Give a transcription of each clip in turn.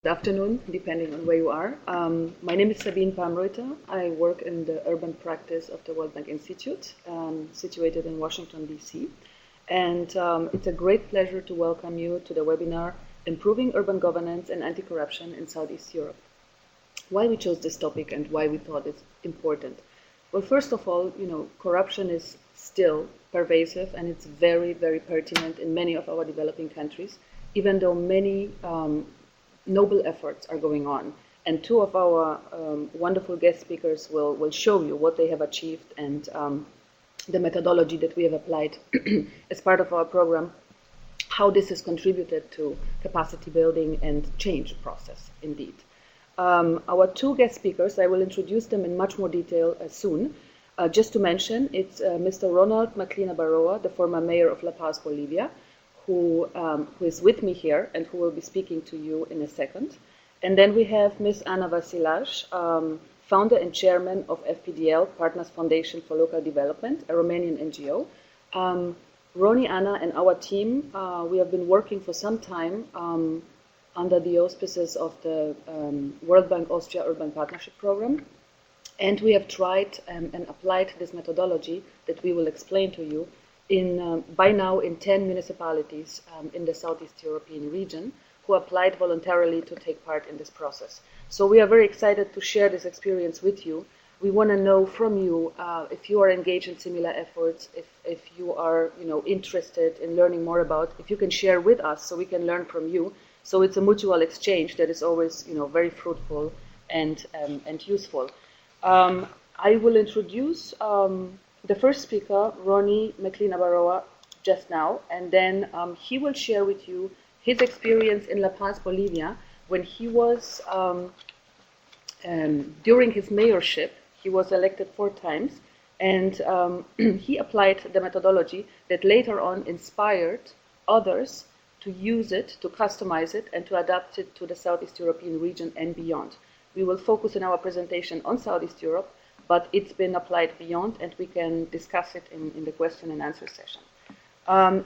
Good afternoon, depending on where you are. My name is Sabine Palmreuter. I work in the urban practice of the World Bank Institute, situated in Washington, D.C. And it's a great pleasure to welcome you to the webinar, Improving Urban Governance and Anti-Corruption in Southeast Europe. Why we chose this topic and why we thought it's important. Well, first of all, corruption is still pervasive and it's very, very pertinent in many of our developing countries, even though many noble efforts are going on. And two of our wonderful guest speakers will show you what they have achieved and the methodology that we have applied as part of our program, how this has contributed to capacity building and change process, indeed. Our two guest speakers, I will introduce them in much more detail soon. Just to mention, it's Mr. Ronald Maclina-Baroa, the former mayor of La Paz, Bolivia, who is with me here and who will be speaking to you in a second. And then we have Ms. Ana Vasilaj, founder and chairman of FPDL, Partners Foundation for Local Development, a Romanian NGO. Roni, Ana, and our team, we have been working for some time under the auspices of the World Bank Austria Urban Partnership Program. And we have tried and applied this methodology that we will explain to you by now in 10 municipalities in the Southeast European region who applied voluntarily to take part in this process. So we are very excited to share this experience with you. We want to know from you if you are engaged in similar efforts, if you are interested in learning more about, if you can share with us so we can learn from you. So it's a mutual exchange that is always very fruitful and useful. I will introduce the first speaker, Roni Maclina-Baroa, just now, and then he will share with you his experience in La Paz, Bolivia, when he was, during his mayorship, he was elected 4 times, and he applied the methodology that later on inspired others to use it, to customize it, and to adapt it to the Southeast European region and beyond. We will focus in our presentation on Southeast Europe, but it's been applied beyond, and we can discuss it in the question and answer session.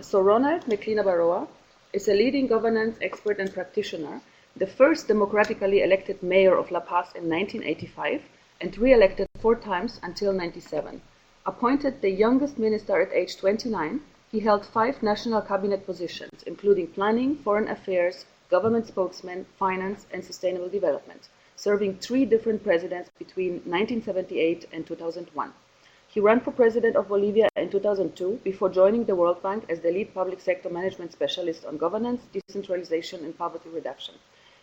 So Ronald Maclina-Baroa is a leading governance expert and practitioner, the first democratically elected mayor of La Paz in 1985, and re-elected 4 times until 1997. Appointed the youngest minister at age 29, he held 5 national cabinet positions, including planning, foreign affairs, government spokesman, finance, and sustainable development, serving 3 different presidents between 1978 and 2001. He ran for president of Bolivia in 2002 before joining the World Bank as the lead public sector management specialist on governance, decentralization, and poverty reduction.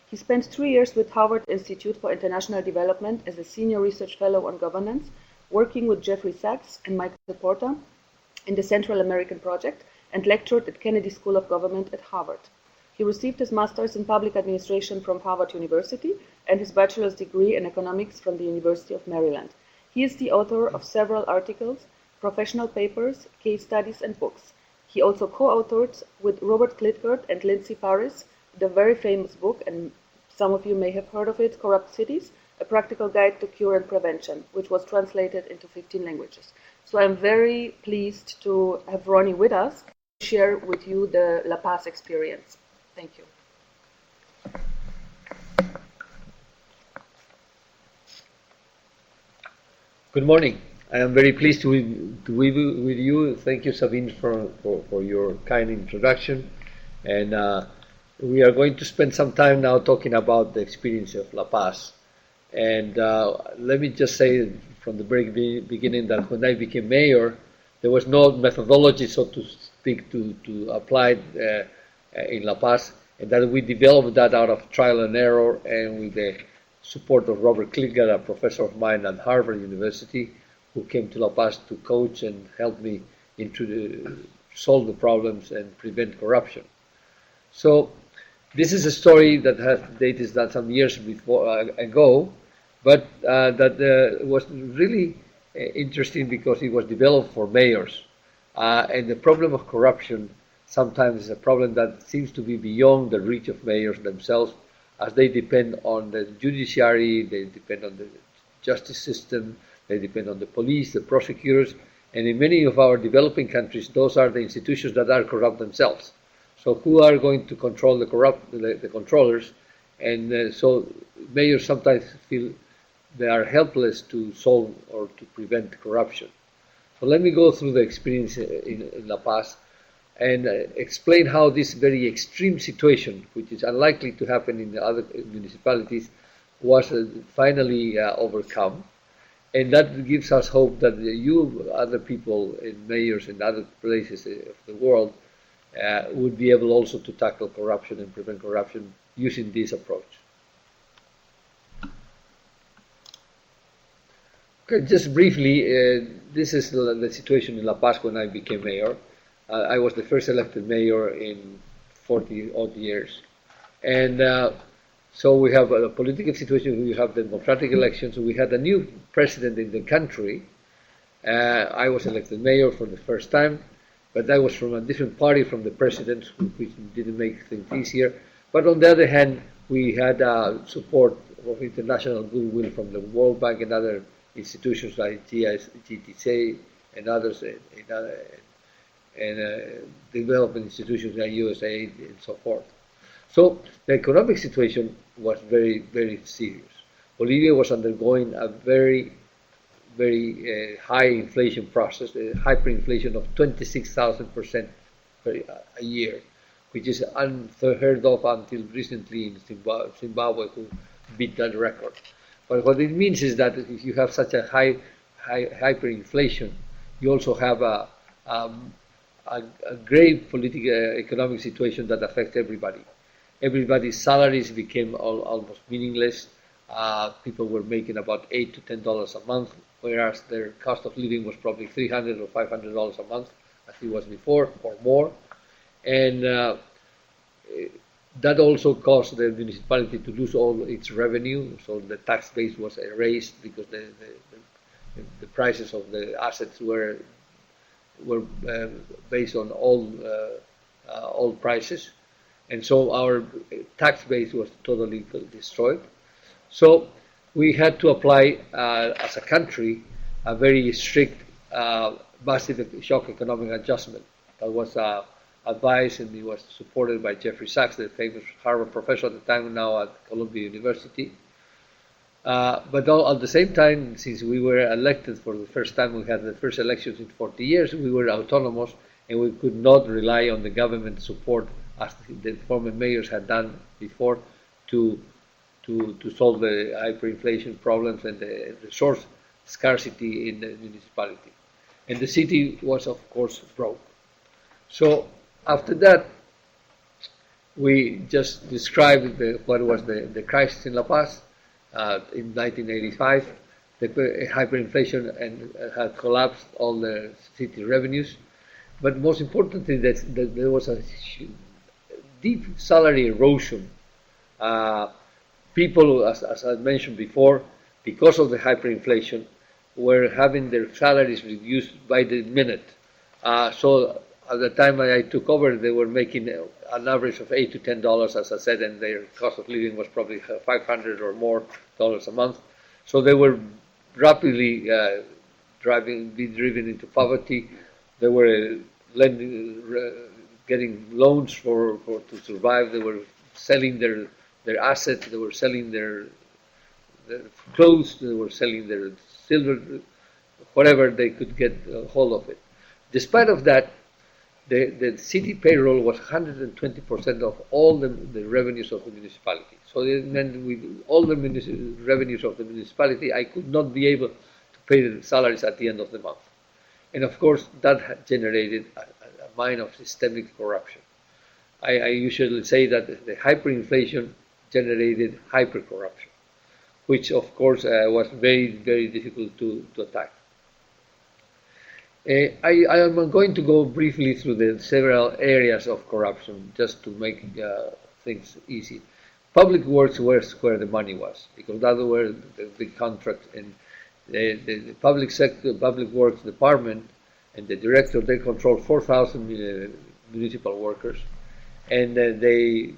He spent 3 years with Harvard Institute for International Development as a senior research fellow on governance, working with Jeffrey Sachs and Michael Porter in the Central American Project, and lectured at Kennedy School of Government at Harvard. He received his master's in public administration from Harvard University and his bachelor's degree in economics from the University of Maryland. He is the author of several articles, professional papers, case studies, and books. He also co-authored with Robert Klitgert and Lindsay Paris the very famous book, and some of you may have heard of it, Corrupt Cities, A Practical Guide to Cure and Prevention, which was translated into 15 languages. So I'm very pleased to have Roni with us to share with you the La Paz experience. Thank you. Good morning. I am very pleased to be with you. Thank you, Sabine, for your kind introduction. And we are going to spend some time now talking about the experience of La Paz. And let me just say from the very beginning that when I became mayor, there was no methodology, so to speak, to apply in La Paz, and that we developed that out of trial and error and with the support of Robert Klitgert, a professor of mine at Harvard University, who came to La Paz to coach and help me solve the problems and prevent corruption. So this is a story that has dated that some years ago, but that was really interesting because it was developed for mayors. And the problem of corruption sometimes is a problem that seems to be beyond the reach of mayors themselves, as they depend on the judiciary, they depend on the justice system, they depend on the police, the prosecutors, and in many of our developing countries, those are the institutions that are corrupt themselves. So who are going to control the controllers And so mayors sometimes feel they are helpless to solve or to prevent corruption. So let me go through the experience in La Paz and explain how this very extreme situation, which is unlikely to happen in the other municipalities, was finally overcome. And that gives us hope that you, other people, and mayors in other places of the world, would be able also to tackle corruption and prevent corruption using this approach. Okay, just briefly, this is the situation in La Paz when I became mayor. I was the first elected mayor in 40-odd years. And so we have a political situation, we have democratic elections, we had a new president in the country. I was elected mayor for the first time, but I was from a different party from the president, which didn't make things easier. But on the other hand, we had support of international goodwill from the World Bank and other institutions like GTC and others, and development institutions like USAID and so forth. So the economic situation was very, very serious. Bolivia was undergoing a very, very high inflation process, a hyperinflation of 26,000% a year, which is unheard of until recently in Zimbabwe, who beat that record. But what it means is that if you have such a high hyperinflation, you also have a grave political economic situation that affects everybody. Everybody's salaries became almost meaningless. People were making about $8 to $10 a month, whereas their cost of living was probably $300 or $500 a month, as it was before, or more. And that also caused the municipality to lose all its revenue, so the tax base was erased because the prices of the assets were based on all prices, and so our tax base was totally destroyed. So we had to apply, as a country, a very strict, massive shock economic adjustment that was advised and it was supported by Jeffrey Sachs, the famous Harvard professor at the time, now at Columbia University. But at the same time, since we were elected for the first time, we had the first elections in 40 years, we were autonomous and we could not rely on the government support as the former mayors had done before to solve the hyperinflation problems and the resource scarcity in the municipality. And the city was, of course, broke. So after that, we just described what was the crisis in La Paz. In 1985, the hyperinflation and had collapsed all the city revenues. But most importantly, that there was a deep salary erosion. People, as I mentioned before, because of the hyperinflation, were having their salaries reduced by the minute. So at the time I took over, they were making an average of $8 to $10, as I said, and their cost of living was probably $500 or more a month. So they were rapidly being driven into poverty. They were getting loans to survive. They were selling their assets. They were selling their clothes. They were selling their silver, whatever they could get hold of it. Despite of that, the city payroll was 120% of all the revenues of the municipality. So it meant with all the revenues of the municipality, I could not be able to pay the salaries at the end of the month. And of course, that had generated a mine of systemic corruption. I usually say that the hyperinflation generated hypercorruption, which of course was very, very difficult to attack. I am going to go briefly through the several areas of corruption just to make things easy. Public works was where the money was, because that were the big contracts, and the public sector, public works department, and the director, they control 4,000 municipal workers, and they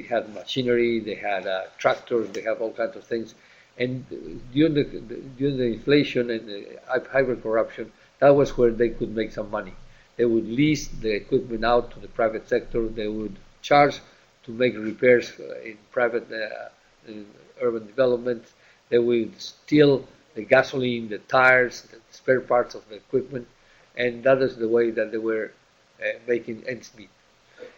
had machinery, they had tractors, they have all kinds of things, and during the inflation and the hyper-corruption, that was where they could make some money. They would lease the equipment out to the private sector. They would charge to make repairs in private in urban development. They would steal the gasoline, the tires, the spare parts of the equipment, and that is the way that they were making ends meet.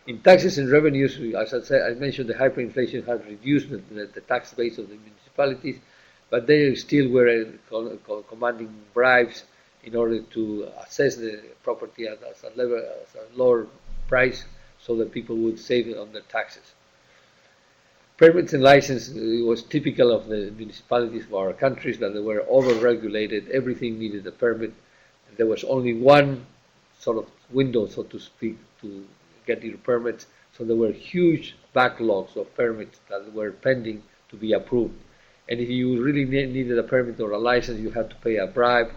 In taxes and revenues, as I said, I mentioned the hyperinflation has reduced the tax base of the municipalities, but they still were commanding bribes in order to assess the property at a lower price so that people would save on their taxes. Permits and licenses, it was typical of the municipalities of our countries that they were over-regulated. Everything needed a permit. There was only one sort of window, so to speak, to get your permits. So there were huge backlogs of permits that were pending to be approved. And if you really needed a permit or a license, you had to pay a bribe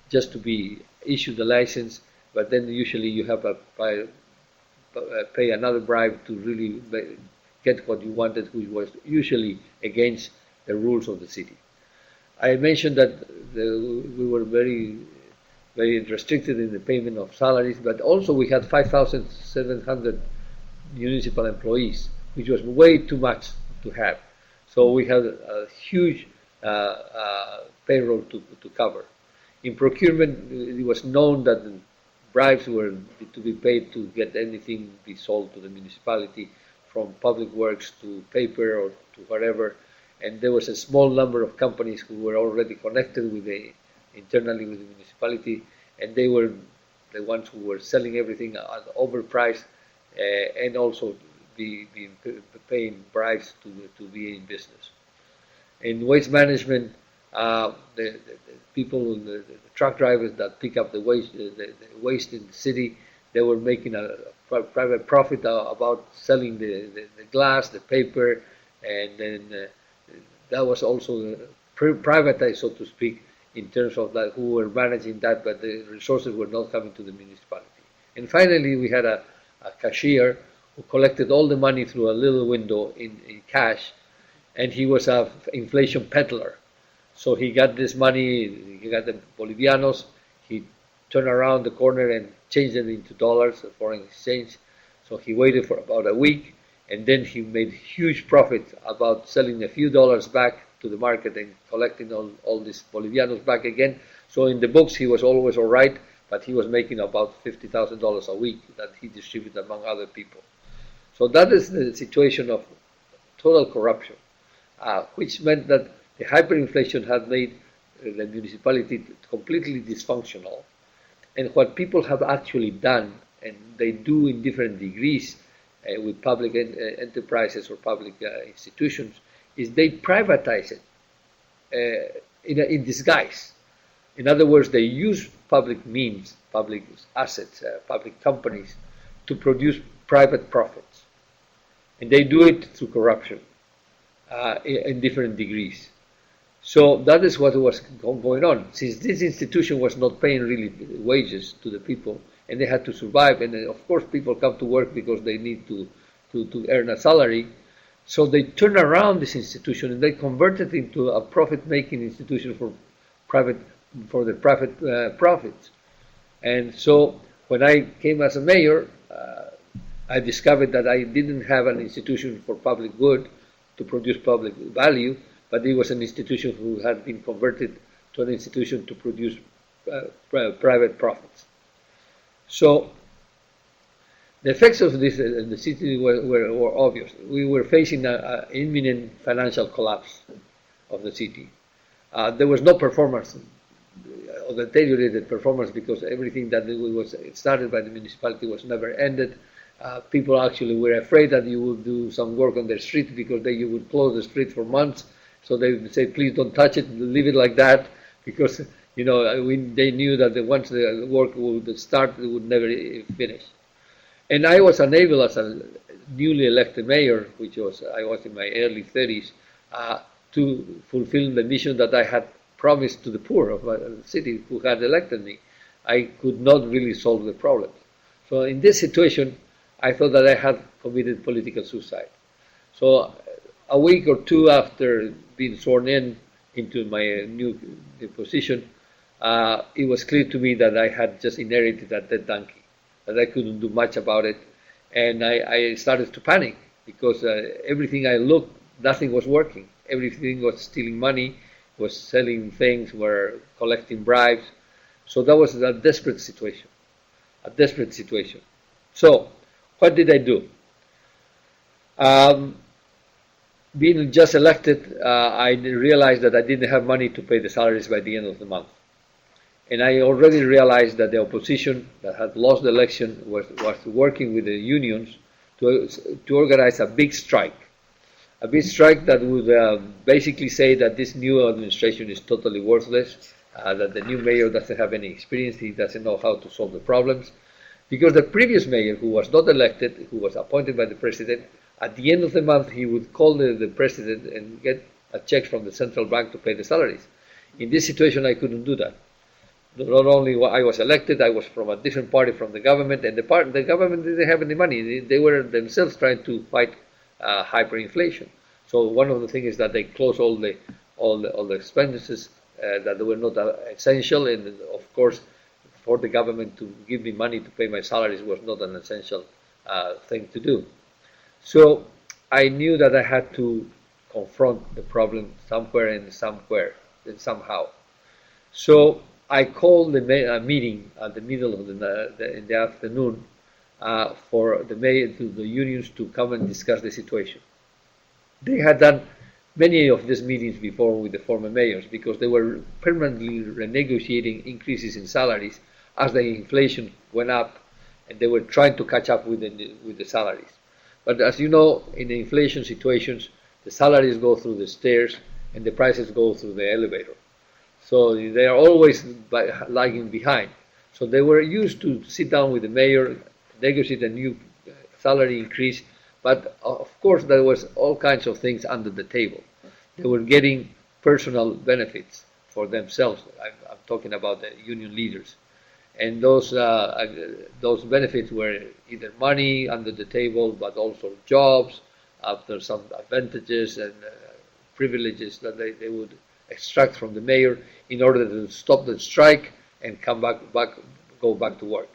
just to be issued the license. But then usually you have to pay another bribe to really get what you wanted, which was usually against the rules of the city. I mentioned that we were very restricted in the payment of salaries, but also we had 5,700 municipal employees, which was way too much to have. So we had a huge payroll to cover. In procurement, it was known that bribes were to be paid to get anything be sold to the municipality, from public works to paper or to whatever. And there was a small number of companies who were already connected with internally with the municipality, and they were the ones who were selling everything at overpriced and also paying bribes to be in business. In waste management, the people, the truck drivers that pick up the waste in the city, they were making a private profit about selling the glass, the paper, and then that was also privatized, so to speak, in terms of that who were managing that, but the resources were not coming to the municipality. And finally, we had a cashier who collected all the money through a little window in cash, and he was an inflation peddler. So he got this money, he got the Bolivianos, he turned around the corner and changed it into dollars, foreign exchange. So he waited for about a week, and then he made huge profit about selling a few dollars back to the market and collecting all these Bolivianos back again. So in the books he was always all right, but he was making about $50,000 a week that he distributed among other people. So that is the situation of total corruption, which meant that the hyperinflation had made the municipality completely dysfunctional. And what people have actually done, and they do in different degrees with public enterprises or public institutions, is they privatize it in disguise. In other words, they use public means, public assets, public companies to produce private profits. And they do it through corruption in different degrees. So that is what was going on. Since this institution was not paying really wages to the people, and they had to survive, and of course people come to work because they need to earn a salary, so they turned around this institution and they converted it into a profit-making institution for the private profits. And so when I came as a mayor, I discovered that I didn't have an institution for public good to produce public value, but it was an institution who had been converted to an institution to produce private profits. So the effects of this in the city were obvious. We were facing an imminent financial collapse of the city. There was no performance, or deteriorated performance, because everything that was started by the municipality was never ended. People actually were afraid that you would do some work on their street because you would close the street for months. So they would say, please don't touch it, leave it like that, because they knew that once the work would start, it would never finish. And I was unable, as a newly elected mayor, I was in my early 30s, to fulfill the mission that I had promised to the poor of the city who had elected me. I could not really solve the problem. So in this situation, I thought that I had committed political suicide. So a week or two after being sworn into my new position, it was clear to me that I had just inherited a dead donkey, that I couldn't do much about it, and I started to panic. because everything I looked, nothing was working. Everything was stealing money, was selling things, were collecting bribes. So that was a desperate situation, a desperate situation. So what did I do? Being just elected, I realized that I didn't have money to pay the salaries by the end of the month. And I already realized that the opposition that had lost the election was working with the unions to organize a big strike. A big strike that would basically say that this new administration is totally worthless, that the new mayor doesn't have any experience, he doesn't know how to solve the problems. Because the previous mayor, who was not elected, who was appointed by the president, at the end of the month he would call the president and get a check from the central bank to pay the salaries. In this situation I couldn't do that. Not only I was elected, I was from a different party from the government, and the government didn't have any money. They were themselves trying to fight hyperinflation. So one of the things is that they closed all the expenses that were not essential, and of course, for the government to give me money to pay my salaries was not an essential thing to do. So I knew that I had to confront the problem somewhere and somehow. So I called a meeting at the middle of in the afternoon for the unions to come and discuss the situation. They had done many of these meetings before with the former mayors because they were permanently renegotiating increases in salaries as the inflation went up, and they were trying to catch up with the salaries. But as you know, in the inflation situations, the salaries go through the stairs and the prices go through the elevator. So they are always lagging behind. So they were used to sit down with the mayor, negotiate a new salary increase, but of course there was all kinds of things under the table. They were getting personal benefits for themselves. I'm talking about the union leaders. And those benefits were either money under the table, but also jobs, after some advantages and privileges that they would extract from the mayor in order to stop the strike and go back to work.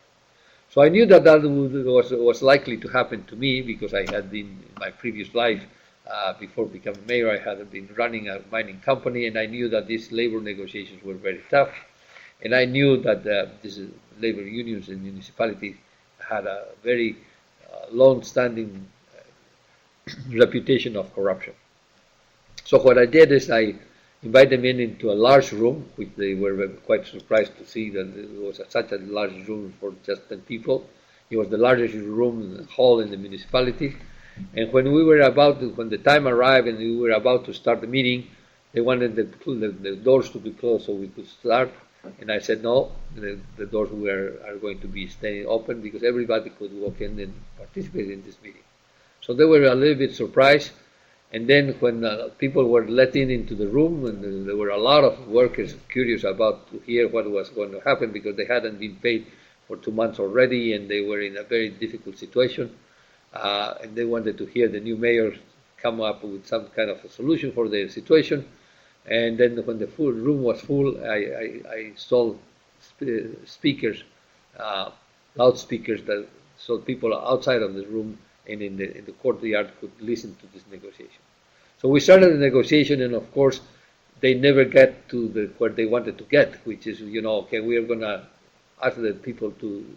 So I knew that was likely to happen to me because I had been in my previous life, before becoming mayor, I had been running a mining company, and I knew that these labor negotiations were very tough. And I knew that these labor unions and municipalities had a very long-standing reputation of corruption. So what I did is I invited them into a large room, which they were quite surprised to see that it was such a large room for just 10 people. It was the largest room hall in the municipality. And when the time arrived and we were about to start the meeting, they wanted the doors to be closed so we could start. And I said, no, the doors are going to be staying open because everybody could walk in and participate in this meeting. So they were a little bit surprised. And then when people were let into the room, and there were a lot of workers curious about to hear what was going to happen because they hadn't been paid for 2 months already, and they were in a very difficult situation. And they wanted to hear the new mayor come up with some kind of a solution for their situation. And then when the full room was full, I installed speakers, loudspeakers, so people outside of the room and in the courtyard could listen to this negotiation. So we started the negotiation, and of course, they never get to where they wanted to get, which is, okay, we are going to ask the people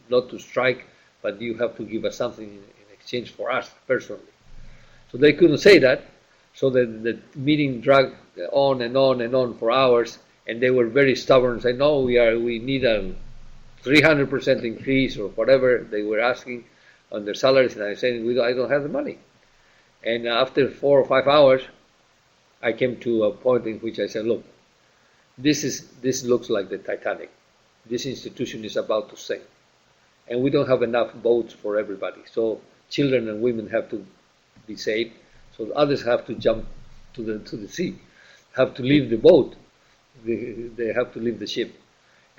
not to strike, but you have to give us something in exchange for us personally. So they couldn't say that, so the meeting dragged on and on and on for hours, and they were very stubborn, saying, no, we need a 300% increase or whatever they were asking on their salaries, and I said, I don't have the money. And after 4 or 5 hours, I came to a point in which I said, look, this looks like the Titanic. This institution is about to sink, and we don't have enough boats for everybody. So children and women have to be saved. So others have to jump to the sea, have to leave the boat. They have to leave the ship.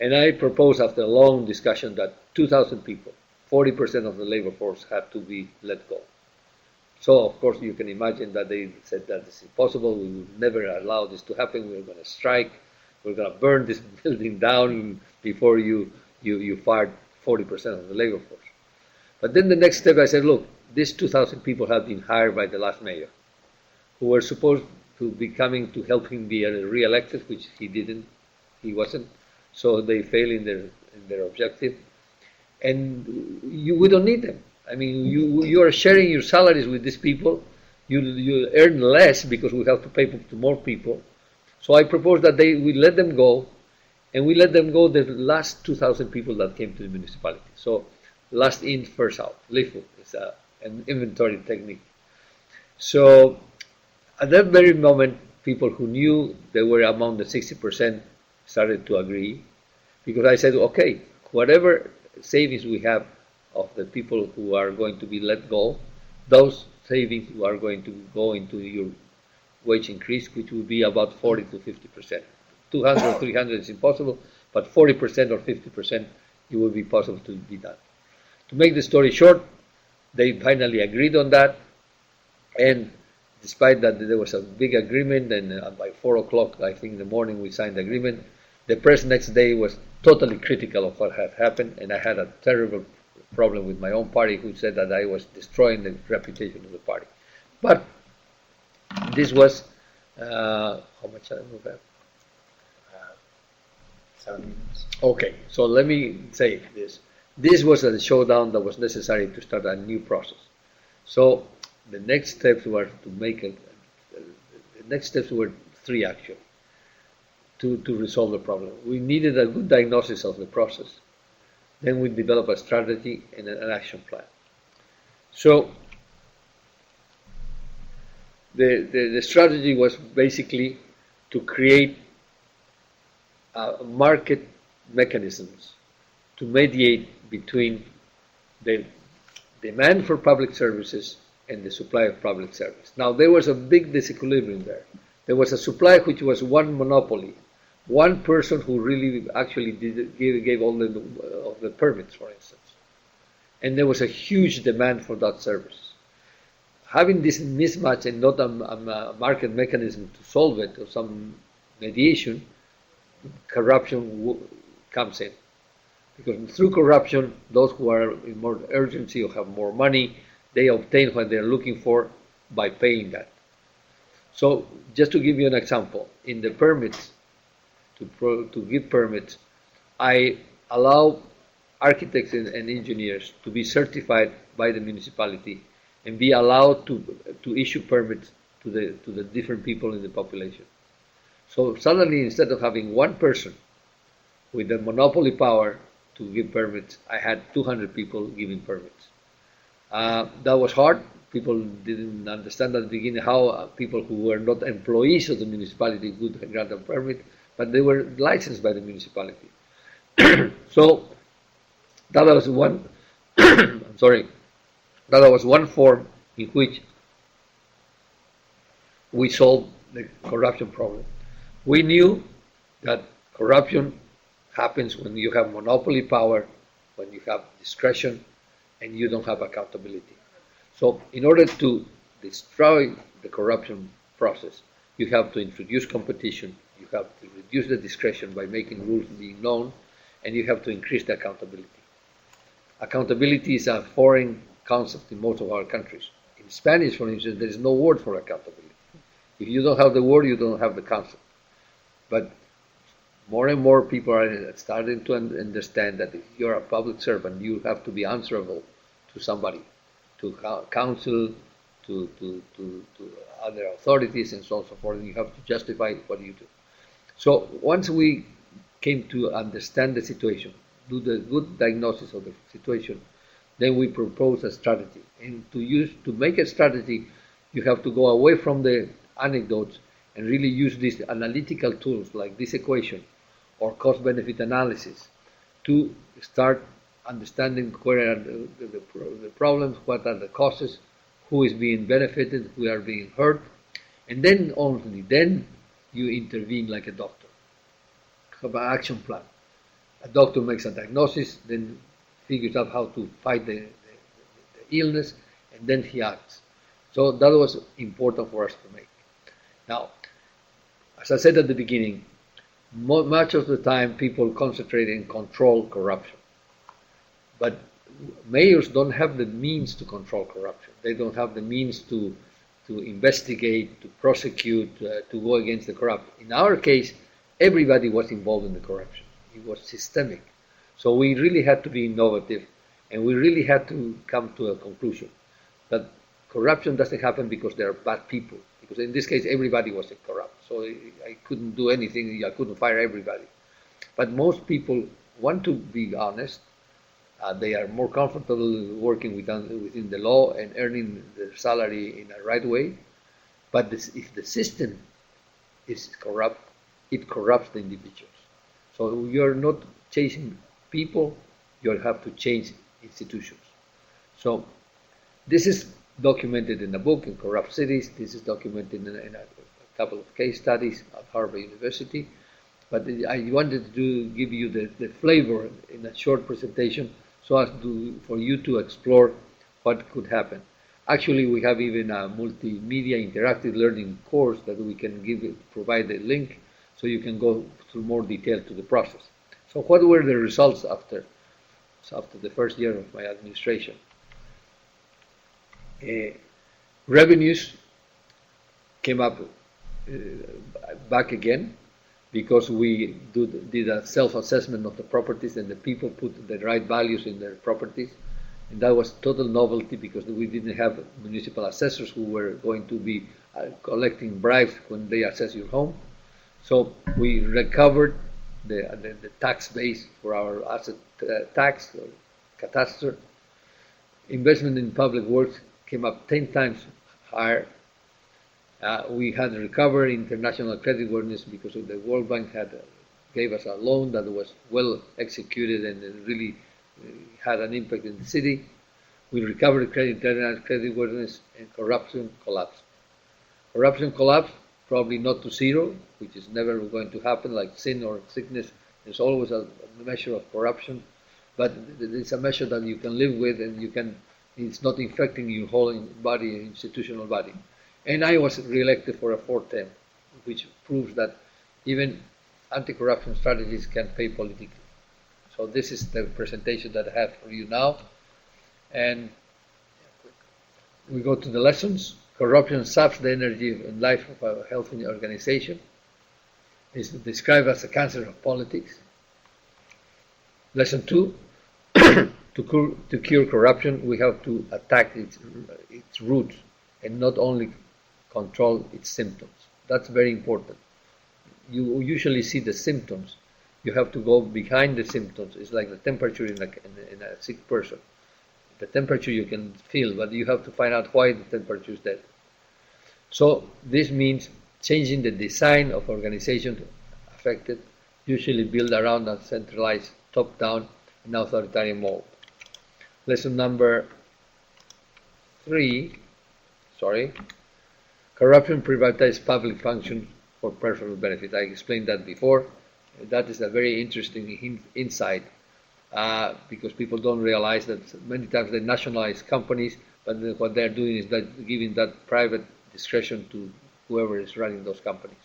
And I proposed after a long discussion that 2,000 people, 40% of the labor force, had to be let go. So, of course, you can imagine that they said that it's impossible. We will never allow this to happen. We're going to strike. We're going to burn this building down before you fired 40% of the labor force. But then the next step, I said, look, these 2,000 people have been hired by the last mayor, who were supposed to be coming to help him be re-elected, which he wasn't. So they failed in their objective. And we don't need them. I mean, you are sharing your salaries with these people. You earn less because we have to pay to more people. So I propose that we let them go, and we let them go the last 2,000 people that came to the municipality. So last in, first out. LIFO is an inventory technique. So at that very moment, people who knew they were among the 60% started to agree, because I said, okay, whatever savings we have of the people who are going to be let go, those savings are going to go into your wage increase, which will be about 40 to 50%. 200, 300 is impossible, but 40% or 50% it will be possible to be done. To make the story short, they finally agreed on that, and despite that there was a big agreement, and by 4 o'clock, I think in the morning, we signed the agreement. The press next day was totally critical of what had happened, and I had a terrible problem with my own party, who said that I was destroying the reputation of the party. But this was, how much time do we have? 7 minutes. Okay, so let me say this. This was a showdown that was necessary to start a new process. So the next steps were to the next steps were 3 actually, to resolve the problem. We needed a good diagnosis of the process. Then we developed a strategy and an action plan. So the strategy was basically to create market mechanisms to mediate between the demand for public services and the supply of public service. Now, there was a big disequilibrium there. There was a supply which was one monopoly, one person who really actually gave all the permits, for instance. And there was a huge demand for that service. Having this mismatch and not a market mechanism to solve it, or some mediation, corruption comes in. Because through corruption, those who are in more urgency or have more money, they obtain what they're looking for by paying that. So just to give you an example, in the permits, to give permits, I allow architects and engineers to be certified by the municipality and be allowed to issue permits to the different people in the population. So suddenly, instead of having one person with the monopoly power to give permits, I had 200 people giving permits. That was hard. People didn't understand at the beginning how people who were not employees of the municipality could grant a permit, but they were licensed by the municipality. So that was one. I'm sorry. That was one form in which we solved the corruption problem. We knew that corruption happens when you have monopoly power, when you have discretion, and you don't have accountability. So in order to destroy the corruption process, you have to introduce competition, you have to reduce the discretion by making rules being known, and you have to increase the accountability. Accountability is a foreign concept in most of our countries. In Spanish, for instance, there is no word for accountability. If you don't have the word, you don't have the concept. But more and more people are starting to understand that if you're a public servant, you have to be answerable to somebody, to council, to other authorities, and so on and so forth, and you have to justify what you do. So once we came to understand the situation, do the good diagnosis of the situation, then we propose a strategy. And to make a strategy, you have to go away from the anecdotes and really use these analytical tools like this equation or cost-benefit analysis to start understanding where are the problems, what are the causes, who is being benefited, who are being hurt, and then only then you intervene like a doctor. Have an action plan. A doctor makes a diagnosis, then figures out how to fight the illness, and then he acts. So that was important for us to make. Now, as I said at the beginning, much of the time people concentrate and control corruption. But mayors don't have the means to control corruption. They don't have the means to investigate, to prosecute, to go against the corrupt. In our case, everybody was involved in the corruption. It was systemic. So we really had to be innovative, and we really had to come to a conclusion that corruption doesn't happen because there are bad people. Because in this case, everybody was corrupt. So I couldn't do anything. I couldn't fire everybody. But most people want to be honest. They are more comfortable working within the law and earning their salary in a right way. But if the system is corrupt, it corrupts the individuals. So you're not chasing people, you have to change institutions. So this is documented in a book, in Corrupt Cities. This is documented in a couple of case studies at Harvard University. But I wanted to give you the flavor in a short presentation so as for you to explore what could happen. Actually, we have even a multimedia interactive learning course that we can provide the link so you can go through more detail to the process. So what were the results after the first year of my administration? Revenues came up back again because we did a self-assessment of the properties and the people put the right values in their properties. And that was total novelty because we didn't have municipal assessors who were going to be collecting bribes when they assess your home. So we recovered the tax base for our asset tax or catastrophe. Investment in public works came up 10 times higher. We had recovered international creditworthiness because the World Bank gave us a loan that was well executed and really had an impact in the city. We recovered international creditworthiness, and corruption collapsed. Corruption collapsed, probably not to zero, which is never going to happen, like sin or sickness. There's always a measure of corruption, but it's a measure that you can live with, and it's not infecting your whole body, institutional body. And I was reelected for a fourth term, which proves that even anti-corruption strategies can pay politically. So this is the presentation that I have for you now. And we go to the lessons. Corruption saps the energy and life of a healthy organization. It's described as a cancer of politics. Lesson 2, to cure corruption, we have to attack its roots and not only control its symptoms. That's very important. You usually see the symptoms. You have to go behind the symptoms. It's like the temperature in a sick person. The temperature you can feel, but you have to find out why the temperature is there. So this means changing the design of organizations affected, usually built around a centralized, top-down, and authoritarian mold. Lesson number 3, corruption privatized public functions for personal benefit. I explained that before. That is a very interesting insight because people don't realize that many times they nationalize companies, but what they're doing is that giving that private discretion to whoever is running those companies.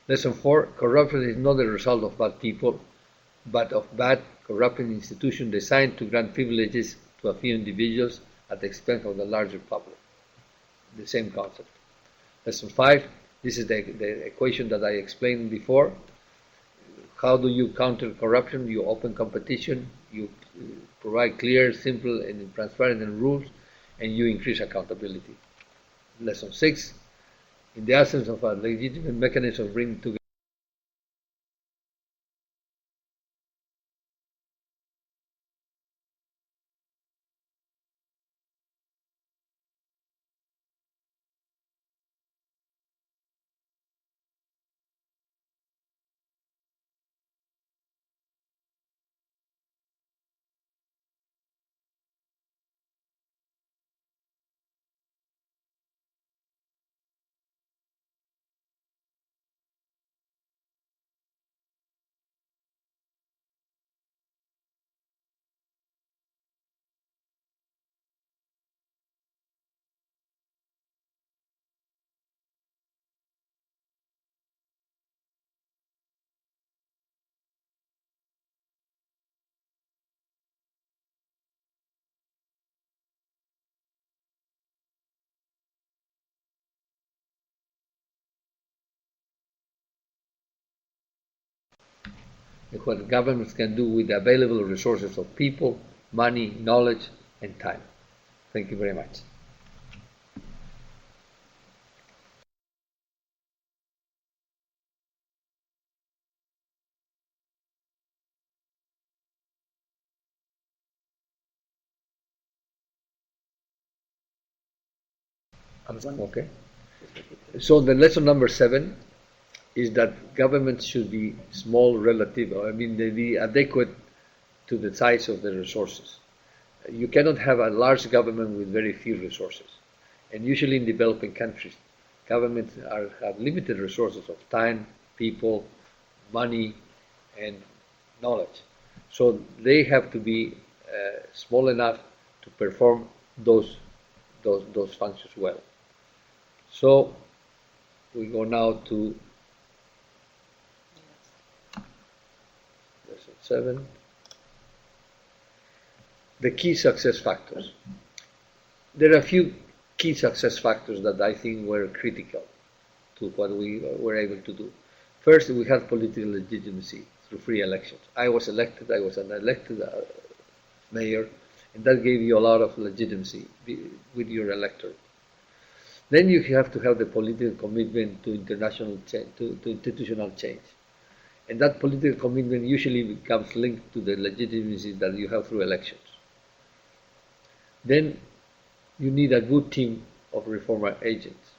Lesson 4, corruption is not the result of bad people, but of bad, corrupting institutions designed to grant privileges to a few individuals at the expense of the larger public. The same concept. Lesson 5, this is the equation that I explained before. How do you counter corruption? You open competition, you provide clear, simple, and transparent rules, and you increase accountability. Lesson 6, in the absence of a legitimate mechanism of bringing together what governments can do with the available resources of people, money, knowledge, and time. Thank you very much. Okay. So the lesson number 7 is that governments should be small relative, I mean, they be adequate to the size of the resources. You cannot have a large government with very few resources. And usually in developing countries, governments have limited resources of time, people, money, and knowledge. So they have to be small enough to perform those functions well. So we go now to lesson 7. The key success factors. There are a few key success factors that I think were critical to what we were able to do. First, we had political legitimacy through free elections. I was an elected mayor, and that gave you a lot of legitimacy with your electorate. Then you have to have the political commitment to international change, to institutional change. And that political commitment usually becomes linked to the legitimacy that you have through elections. Then you need a good team of reform agents.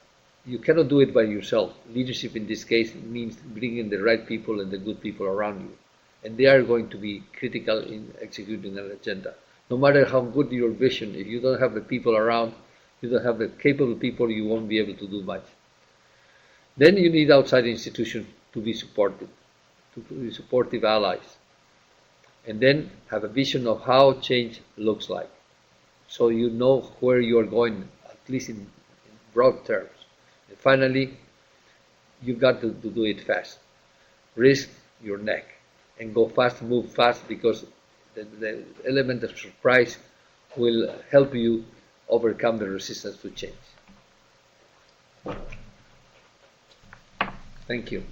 You cannot do it by yourself. Leadership in this case means bringing the right people and the good people around you. And they are going to be critical in executing an agenda. No matter how good your vision, if you don't have the people around, you don't have the capable people, you won't be able to do much. Then you need outside institutions to be supportive, to be supportive allies. And then have a vision of how change looks like. So you know where you are going, at least in broad terms. And finally, you've got to do it fast. Risk your neck and go fast, move fast, because the element of surprise will help you overcome the resistance to change. Thank you.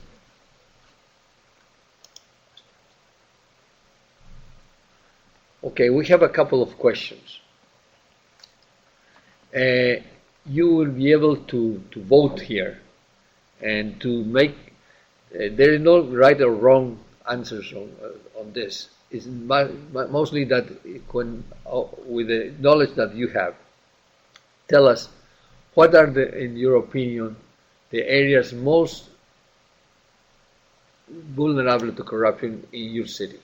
Okay, we have a couple of questions. You will be able to vote here and to make, there is no right or wrong answers on this. It's mostly that when, with the knowledge that you have, tell us what are in your opinion, the areas most vulnerable to corruption in your city.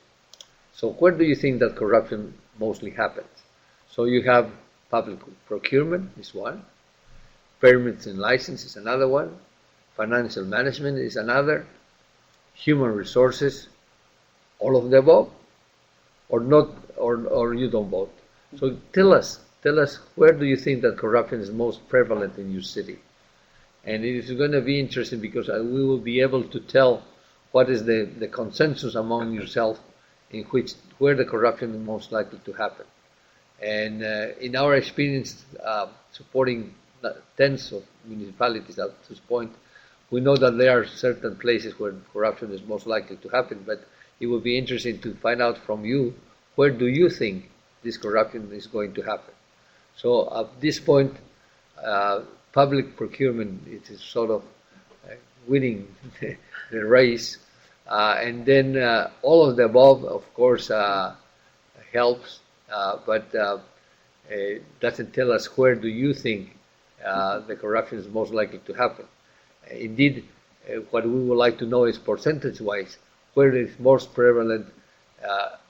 So where do you think that corruption mostly happens? So you have public procurement is one, permits and licenses is another one, financial management is another, human resources, all of the above, or not, or you don't vote. So tell us where do you think that corruption is most prevalent in your city? And it is going to be interesting because we will be able to tell what is the consensus among yourself in where the corruption is most likely to happen. And in our experience supporting tens of municipalities at this point, we know that there are certain places where corruption is most likely to happen, but it will be interesting to find out from you, where do you think this corruption is going to happen? So at this point, public procurement is sort of winning the race. And then all of the above, of course, helps, but doesn't tell us where do you think the corruption is most likely to happen. Indeed, what we would like to know is percentage-wise, where it is most prevalent,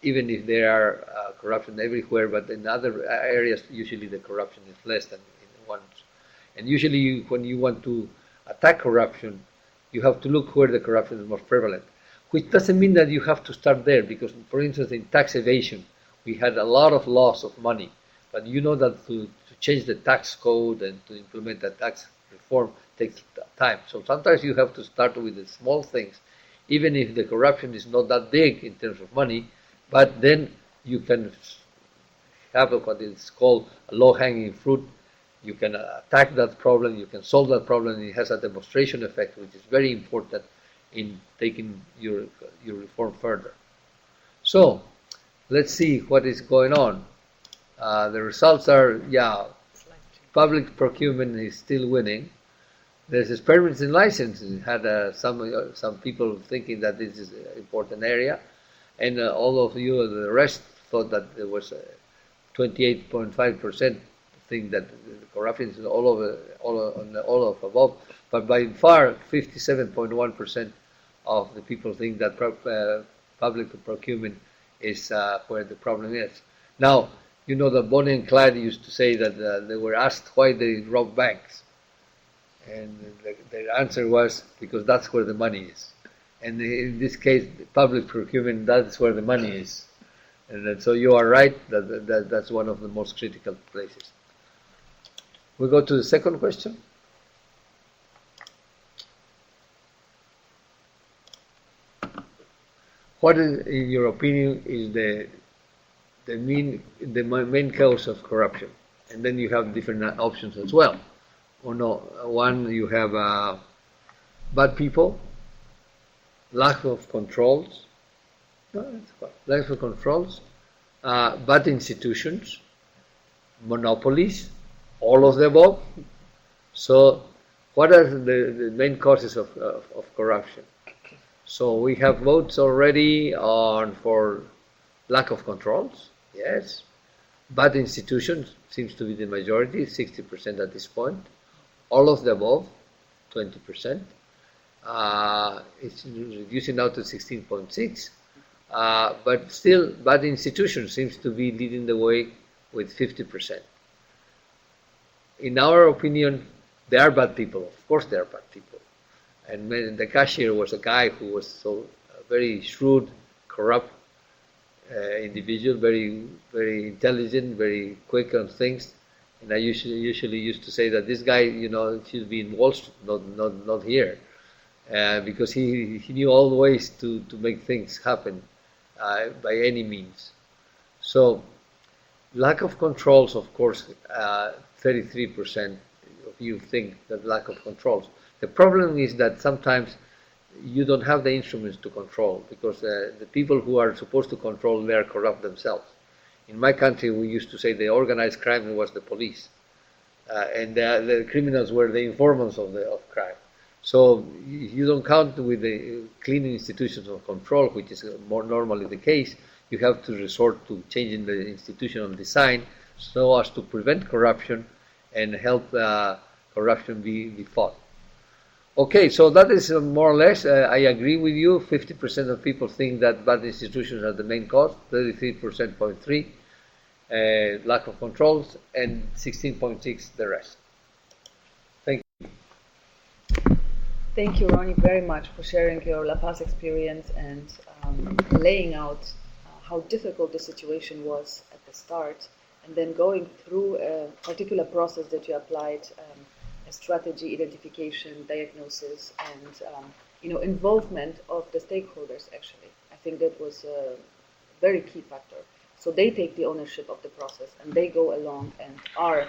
even if there are corruption everywhere, but in other areas, usually the corruption is less than in ones. And usually when you want to attack corruption, you have to look where the corruption is most prevalent, which doesn't mean that you have to start there, because, for instance, in tax evasion, we had a lot of loss of money, but you know that to change the tax code and to implement the tax reform takes time. So sometimes you have to start with the small things, even if the corruption is not that big in terms of money, but then you can have what is called a low-hanging fruit. You can attack that problem, you can solve that problem, and it has a demonstration effect, which is very important in taking your reform further. So let's see what is going on. The results are, public procurement is still winning. There's experiments in licensing. Had some people thinking that this is an important area, and all of you, the rest, thought that there was 28.5% think that corruption is all of above, but by far 57.1% of the people think that public procurement is where the problem is. Now, you know that Bonnie and Clyde used to say that they were asked why they robbed banks, and their answer was because that's where the money is. And in this case, public procurement, that's where the money is. And so you are right that's one of the most critical places. We go to the second question. What is, in your opinion, is the main cause of corruption? And then you have different options as well. Or no, one, you have bad people, lack of controls, bad institutions, monopolies, all of the above. So what are the main causes of corruption? So we have votes already for lack of controls, yes. Bad institutions seems to be the majority, 60% at this point. All of the above, 20%. It's reducing now to 16.6. But still, bad institutions seems to be leading the way with 50%. In our opinion, they are bad people. Of course, they are bad people. And the cashier was a guy who was so very shrewd, corrupt individual, very, very intelligent, very quick on things. And I usually used to say that this guy, should be in Wall Street, not here, because he knew all the ways to make things happen by any means. So, lack of controls, of course, 33% of you think that lack of controls. The problem is that sometimes you don't have the instruments to control, because the people who are supposed to control, they are corrupt themselves. In my country, we used to say the organized crime was the police, and the criminals were the informants of crime. So you don't count with the clean institutions of control, which is more normally the case. You have to resort to changing the institutional design so as to prevent corruption and help corruption be fought. Okay, so that is more or less, I agree with you. 50% of people think that bad institutions are the main cause, 33.3%, lack of controls, and 16.6% the rest. Thank you. Thank you, Ronnie, very much for sharing your La Paz experience and laying out how difficult the situation was at the start, and then going through a particular process that you applied, a strategy, identification, diagnosis, and involvement of the stakeholders. Actually, I think that was a very key factor. So they take the ownership of the process, and they go along and are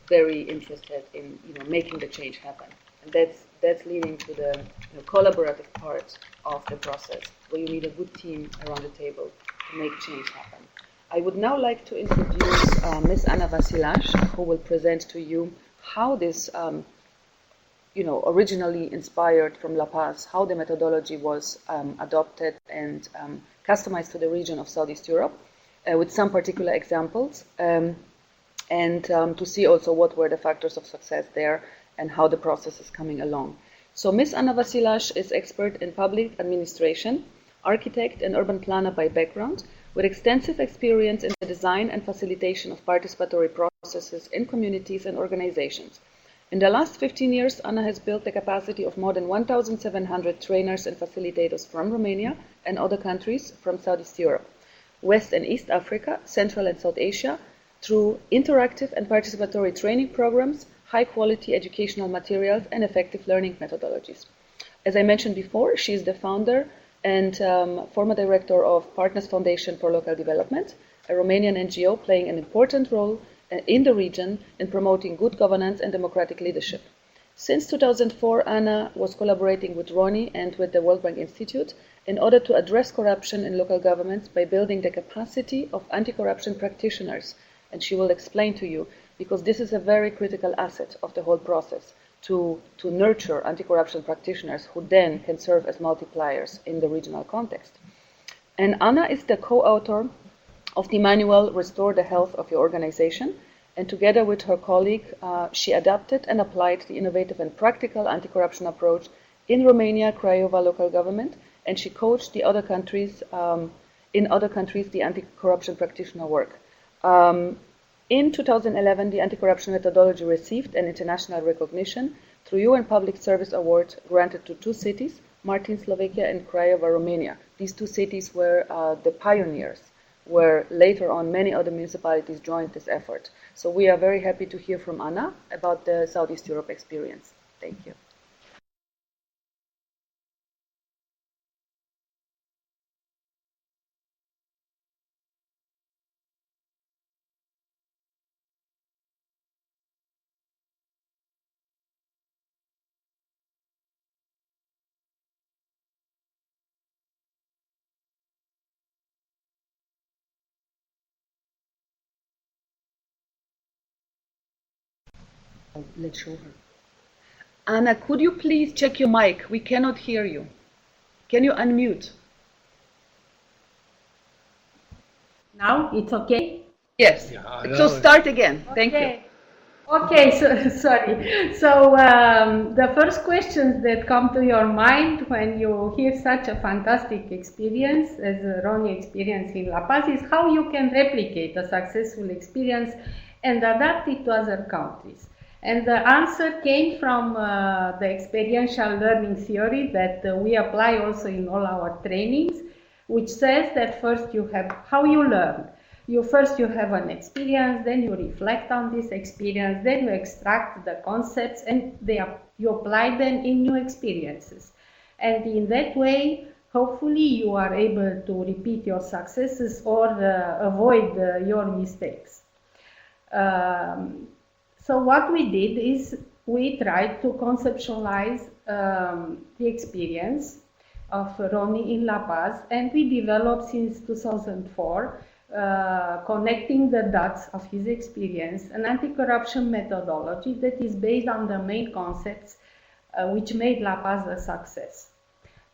very interested in making the change happen. And that's leading to the collaborative part of the process, where you need a good team around the table to make change happen. I would now like to introduce Ms. Anna Vasilash, who will present to you how this, originally inspired from La Paz, how the methodology was adopted and customized to the region of Southeast Europe, with some particular examples, and to see also what were the factors of success there and how the process is coming along. So Ms. Anna Vasilash is expert in public administration, architect and urban planner by background, with extensive experience in the design and facilitation of participatory processes in communities and organizations. In the last 15 years, Anna has built the capacity of more than 1,700 trainers and facilitators from Romania and other countries from Southeast Europe, West and East Africa, Central and South Asia, through interactive and participatory training programs, high-quality educational materials, and effective learning methodologies. As I mentioned before, she is the founder and former director of Partners Foundation for Local Development, a Romanian NGO playing an important role in the region in promoting good governance and democratic leadership. Since 2004, Anna was collaborating with Ronnie and with the World Bank Institute in order to address corruption in local governments by building the capacity of anti-corruption practitioners. And she will explain to you, because this is a very critical asset of the whole process, to nurture anti-corruption practitioners who then can serve as multipliers in the regional context. And Anna is the co-author of the manual Restore the Health of Your Organization, and together with her colleague, she adapted and applied the innovative and practical anti-corruption approach in Romania, Craiova local government, and she coached the other countries, in other countries, the anti-corruption practitioner work. In 2011, the anti-corruption methodology received an international recognition through UN Public Service Award granted to 2 cities, Martin, Slovakia, and Craiova, Romania. These 2 cities were the pioneers, where later on many other municipalities joined this effort. So we are very happy to hear from Anna about the Southeast Europe experience. Thank you. Let's show her. Anna, could you please check your mic? We cannot hear you. Can you unmute? Now it's okay? Yes. So start again. Thank you. Okay, so sorry. So the first questions that come to your mind when you hear such a fantastic experience as Ronnie experienced in La Paz is how you can replicate a successful experience and adapt it to other countries. And the answer came from the experiential learning theory that we apply also in all our trainings, which says that first you have how you learn. First you have an experience, then you reflect on this experience, then you extract the concepts and you apply them in new experiences. And in that way, hopefully you are able to repeat your successes or avoid your mistakes. So what we did is we tried to conceptualize the experience of Ronnie in La Paz, and we developed since 2004, connecting the dots of his experience, an anti-corruption methodology that is based on the main concepts which made La Paz a success.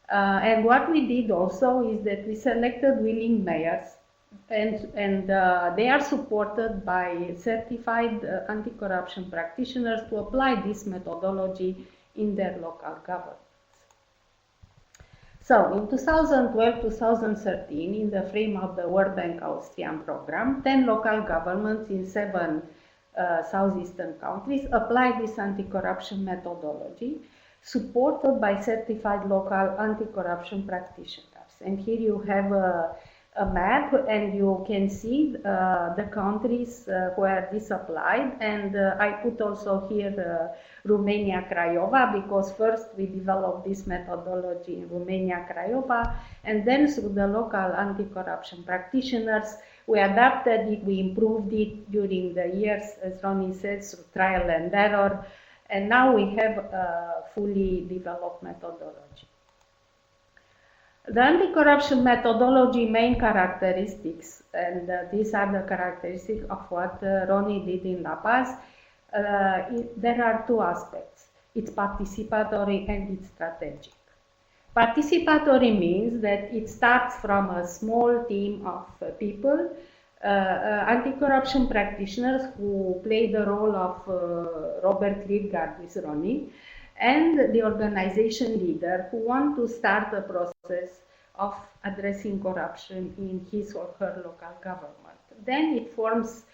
And what we did also is that we selected willing mayors, and they are supported by certified anti-corruption practitioners to apply this methodology in their local governments. So in 2012-2013, in the frame of the World Bank Austrian program, 10 local governments in 7 southeastern countries applied this anti-corruption methodology, supported by certified local anti-corruption practitioners. And here you have a map, and you can see the countries where this applied, and I put also here Romania, Craiova, because first we developed this methodology in Romania, Craiova, and then through the local anti-corruption practitioners we adapted it, we improved it during the years, as Ronnie said, through trial and error, and now we have a fully developed methodology. The anti-corruption methodology main characteristics, and these are the characteristics of what Ronnie did in La Paz. There are 2 aspects. It's participatory and it's strategic. Participatory means that it starts from a small team of people, anti-corruption practitioners who play the role of Robert Lidgard with Ronnie, and the organization leader who want to start a process of addressing corruption in his or her local government. Then it goes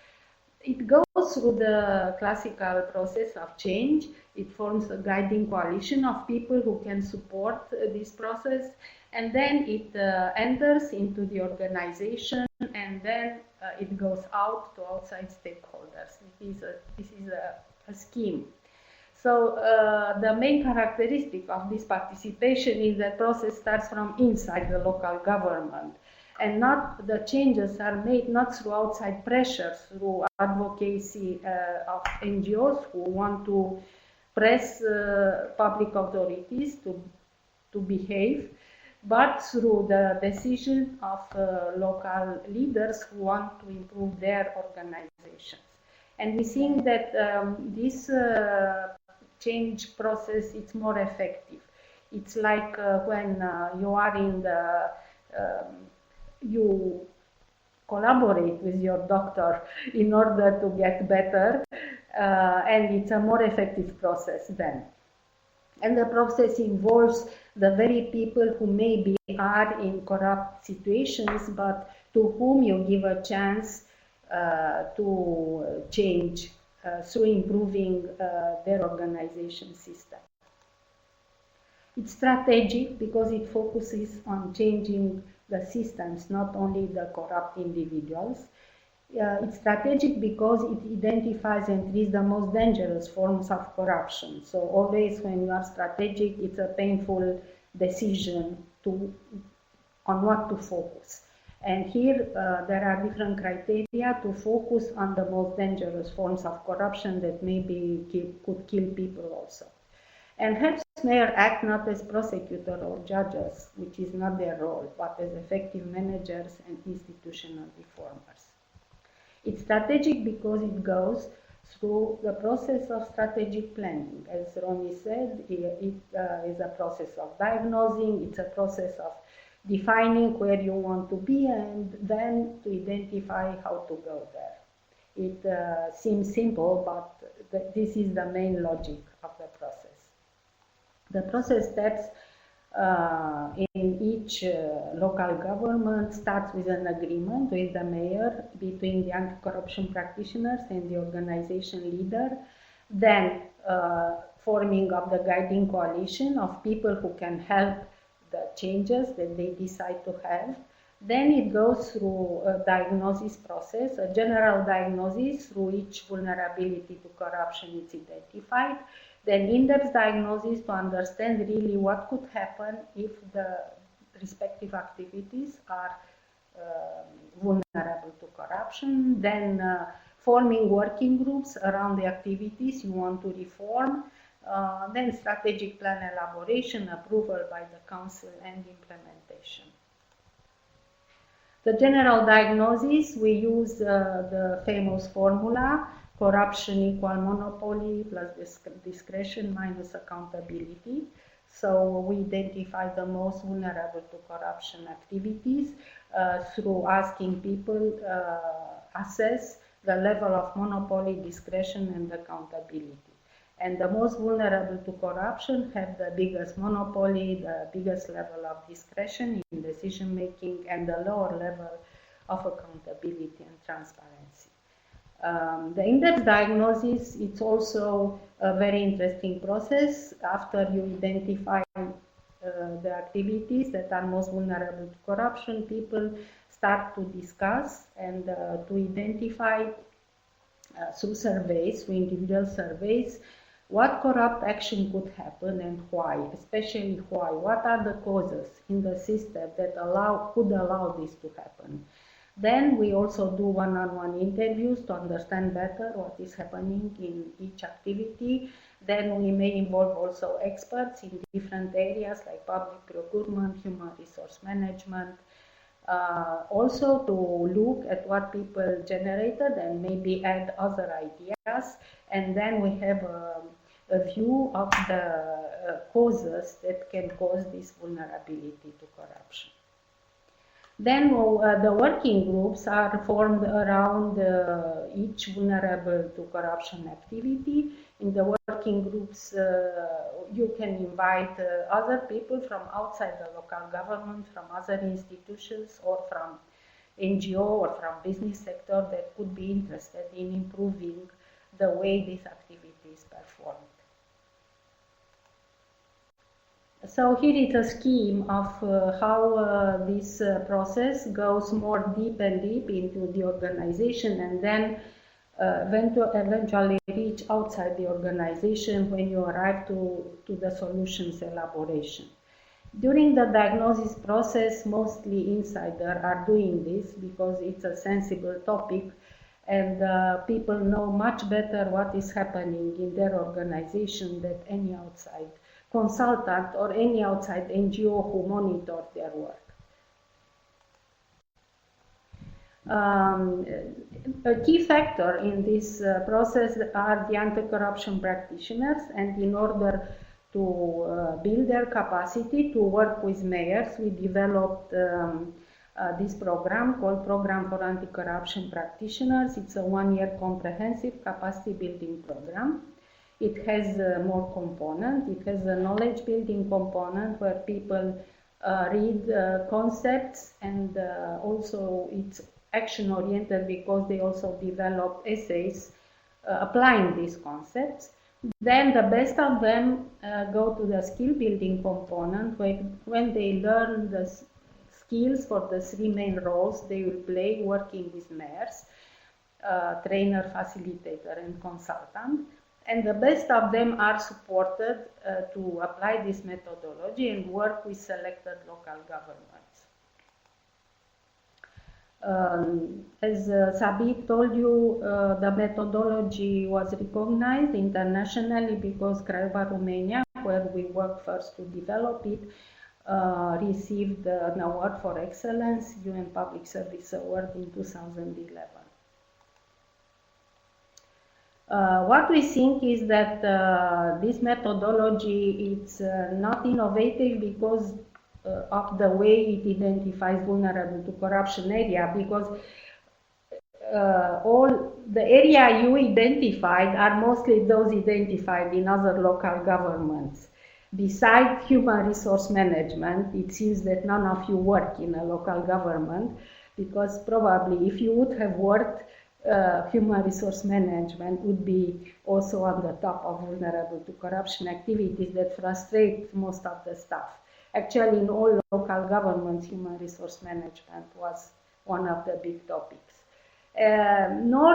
through the classical process of change. It forms a guiding coalition of people who can support this process, and then it enters into the organization, and then it goes out to outside stakeholders. This is a scheme. So the main characteristic of this participation is that process starts from inside the local government, and not the changes are made not through outside pressures, through advocacy of NGOs who want to press public authorities to behave, but through the decision of local leaders who want to improve their organizations. And we think that this change process is more effective. It's like when you are in the, you collaborate with your doctor in order to get better, and it's a more effective process then. And the process involves the very people who maybe are in corrupt situations, but to whom you give a chance to change through improving their organization system. It's strategic because it focuses on changing the systems, not only the corrupt individuals. It's strategic because it identifies and treats the most dangerous forms of corruption. So always when you are strategic, it's a painful decision on what to focus. And here there are different criteria to focus on the most dangerous forms of corruption that maybe could kill people also. And helps mayor act not as prosecutor or judges, which is not their role, but as effective managers and institutional reformers. It's strategic because it goes through the process of strategic planning. As Ronnie said, it is a process of diagnosing, it's a process of defining where you want to be and then to identify how to go there. It seems simple, but this is the main logic of the process. The process steps in each local government starts with an agreement with the mayor between the anti-corruption practitioners and the organization leader, then forming of the guiding coalition of people who can help the changes that they decide to have. Then it goes through a diagnosis process, a general diagnosis through which vulnerability to corruption is identified. Then in-depth diagnosis to understand really what could happen if the respective activities are vulnerable to corruption. Then forming working groups around the activities you want to reform. Then strategic plan elaboration, approval by the council, and implementation. The general diagnosis, we use the famous formula, corruption equal monopoly plus discretion minus accountability. So we identify the most vulnerable to corruption activities through asking people assess the level of monopoly, discretion, and accountability. And the most vulnerable to corruption have the biggest monopoly, the biggest level of discretion in decision making, and the lower level of accountability and transparency. The in-depth diagnosis, it's also a very interesting process. After you identify the activities that are most vulnerable to corruption, people start to discuss and to identify through surveys, through individual surveys, what corrupt action could happen and why, especially why. What are the causes in the system that could allow this to happen? Then we also do one-on-one interviews to understand better what is happening in each activity. Then we may involve also experts in different areas like public procurement, human resource management, also to look at what people generated and maybe add other ideas. And then we have a view of the causes that can cause this vulnerability to corruption. Then the working groups are formed around each vulnerable to corruption activity. In the working groups, you can invite other people from outside the local government, from other institutions, or from NGO or from business sector that could be interested in improving the way this activity is performed. So here is a scheme of how this process goes more deep and deep into the organization, and then eventually reach outside the organization when you arrive to the solutions elaboration. During the diagnosis process, mostly insiders are doing this because it's a sensible topic, and people know much better what is happening in their organization than any outside consultant or any outside NGO who monitor their work. A key factor in this process are the anti-corruption practitioners, and in order to build their capacity to work with mayors, we developed this program called Program for Anti-Corruption Practitioners. It's a one-year comprehensive capacity building program. It has more components. It has a knowledge building component where people read concepts, and also it's action oriented because they also develop essays applying these concepts. Then the best of them go to the skill building component when they learn the skills for the three main roles they will play working with mayors, trainer, facilitator, and consultant. And the best of them are supported to apply this methodology and work with selected local governments. As Sabit told you, the methodology was recognized internationally because Craiova, Romania, where we worked first to develop it, received an award for excellence, UN Public Service Award in 2011. What we think is that this methodology is not innovative because of the way it identifies vulnerable to corruption area, because all the area you identified are mostly those identified in other local governments. Besides human resource management, it seems that none of you work in a local government, because probably if you would have worked, human resource management would be also on the top of vulnerable to corruption activities that frustrate most of the staff. Actually, in all local governments, human resource management was one of the big topics. Nor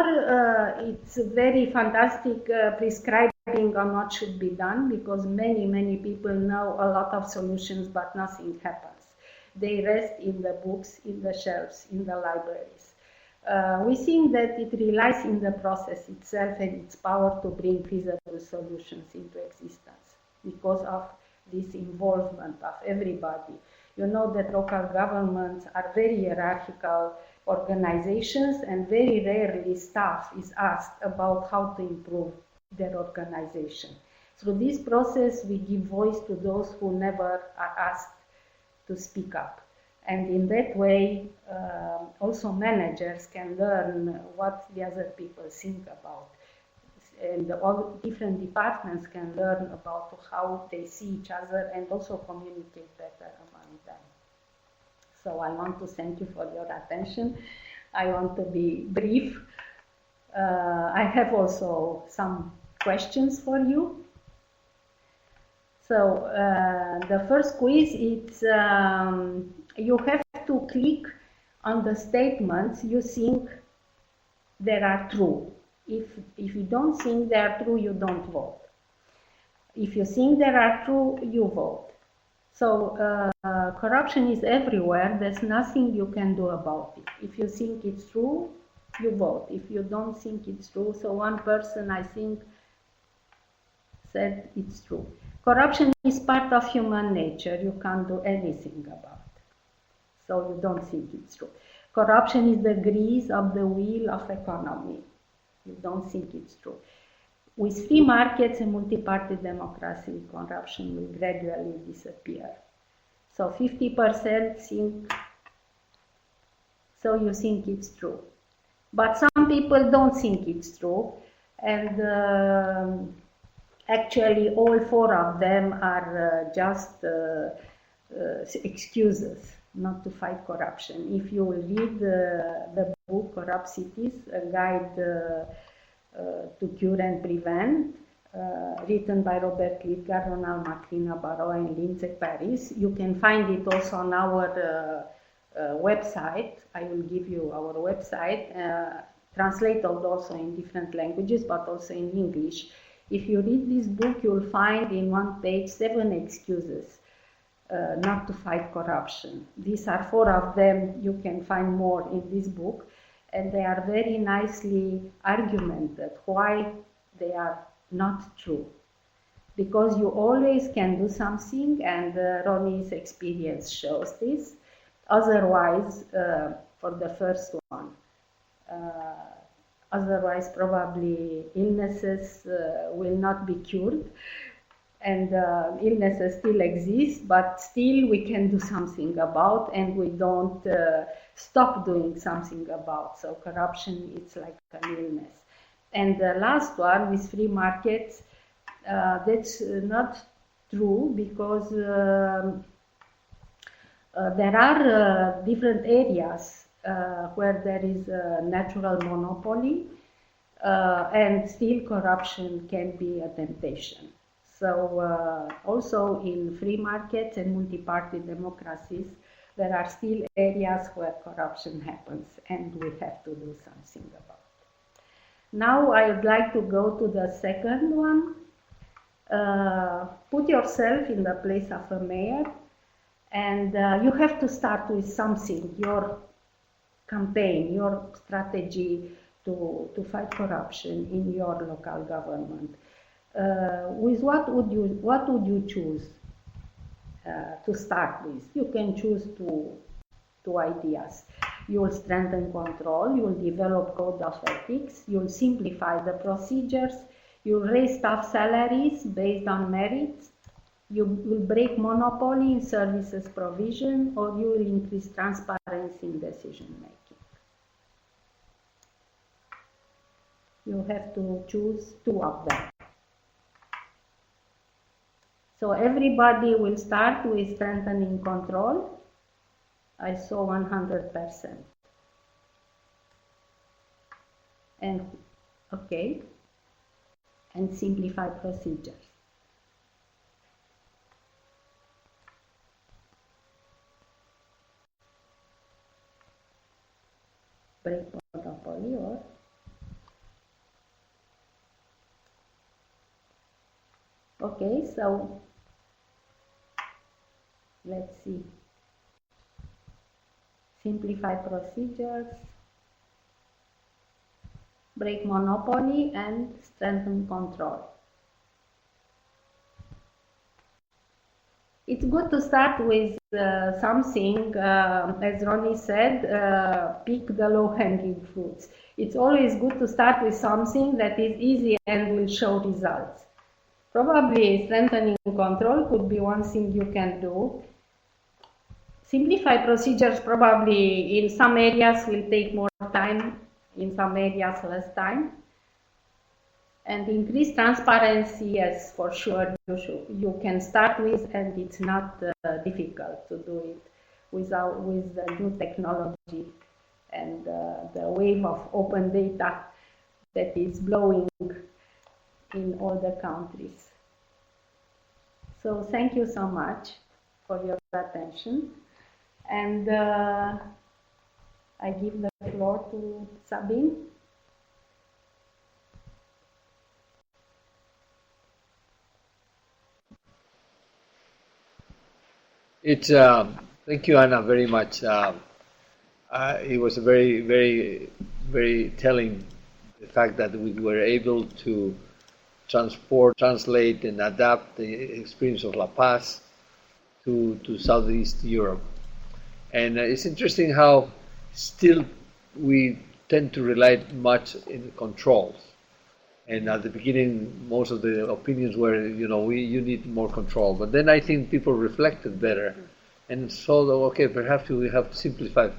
it's very fantastic prescribing on what should be done, because many people know a lot of solutions, but nothing happens. They rest in the books, in the shelves, in the libraries. We think that it relies in the process itself and its power to bring feasible solutions into existence because of this involvement of everybody. You know that local governments are very hierarchical organizations, and very rarely staff is asked about how to improve their organization. Through this process, we give voice to those who never are asked to speak up. And in that way, also managers can learn what the other people think about. And all different departments can learn about how they see each other and also communicate better among them. So I want to thank you for your attention. I want to be brief. I have also some questions for you. So the first quiz is you have to click on the statements you think that are true. If you don't think they are true, you don't vote. If you think they are true, you vote. So corruption is everywhere. There's nothing you can do about it. If you think it's true, you vote. If you don't think it's true, so one person, I think, said it's true. Corruption is part of human nature. You can't do anything about it. So you don't think it's true. Corruption is the grease of the wheel of economy. You don't think it's true. With free markets and multi-party democracy, corruption will gradually disappear. So 50% think, so you think it's true. But some people don't think it's true, and actually all four of them are just excuses not to fight corruption. If you read the book Corrupt Cities, a guide to cure and prevent, written by Robert Lidgard, Ronald Macrina Barrow, and Lindsay Paris, you can find it also on our website. I will give you our website, translated also in different languages, but also in English. If you read this book, you'll find in one page 7 excuses not to fight corruption. These are 4 of them. You can find more in this book. and they are very nicely argumented why they are not true. Because you always can do something, and Ronnie's experience shows this. Otherwise, for the first one, otherwise probably illnesses will not be cured, and illnesses still exist, but still we can do something about, and we don't stop doing something about. So corruption, it's like an illness. And the last one with free markets, that's not true, because there are different areas where there is a natural monopoly, and still corruption can be a temptation. So also in free markets and multi-party democracies, there are still areas where corruption happens, and we have to do something about it. Now I would like to go to the second one. Put yourself in the place of a mayor, and you have to start with something, your campaign, your strategy to fight corruption in your local government. With what would you choose to start with? You can choose two ideas. You will strengthen control, you will develop code of ethics, you will simplify the procedures, you will raise staff salaries based on merits, you will break monopoly in services provision, or you will increase transparency in decision making. You have to choose two of them. So everybody will start with strengthening control. I saw 100%. And okay. And simplify procedures. Break monopoly, or okay, so let's see. Simplify procedures, break monopoly, and strengthen control. It's good to start with something, as Ronnie said, pick the low-hanging fruits. It's always good to start with something that is easy and will show results. Probably strengthening control could be one thing you can do. Simplify procedures probably in some areas will take more time, in some areas less time. And increase transparency, yes, for sure, you can start with, and it's not difficult to do it with the new technology and the wave of open data that is blowing in all the countries. So thank you so much for your attention, and I give the floor to Sabine. It's thank you, Anna, very much. It was very, very, very telling, the fact that we were able to translate, and adapt the experience of La Paz to Southeast Europe. And it's interesting how still we tend to rely much in controls. And at the beginning, most of the opinions were, you need more control. But then I think people reflected better and saw that, okay, perhaps we have to simplify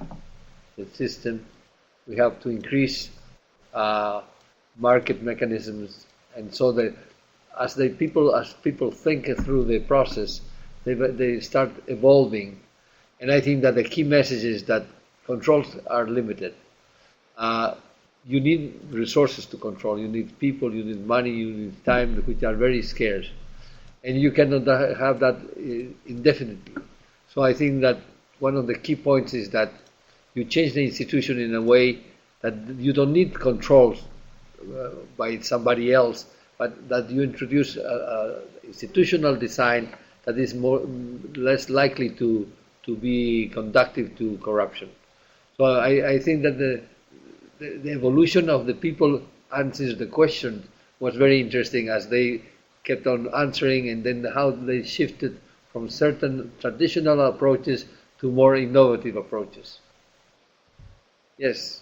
the system. We have to increase market mechanisms, and so that as people think through the process, they start evolving. And I think that the key message is that controls are limited. You need resources to control. You need people, you need money, you need time, which are very scarce. And you cannot have that indefinitely. So I think that one of the key points is that you change the institution in a way that you don't need controls by somebody else, but that you introduce a institutional design that is less likely to be conducive to corruption. So I think that the evolution of the people answers the question was very interesting as they kept on answering, and then how they shifted from certain traditional approaches to more innovative approaches. Yes.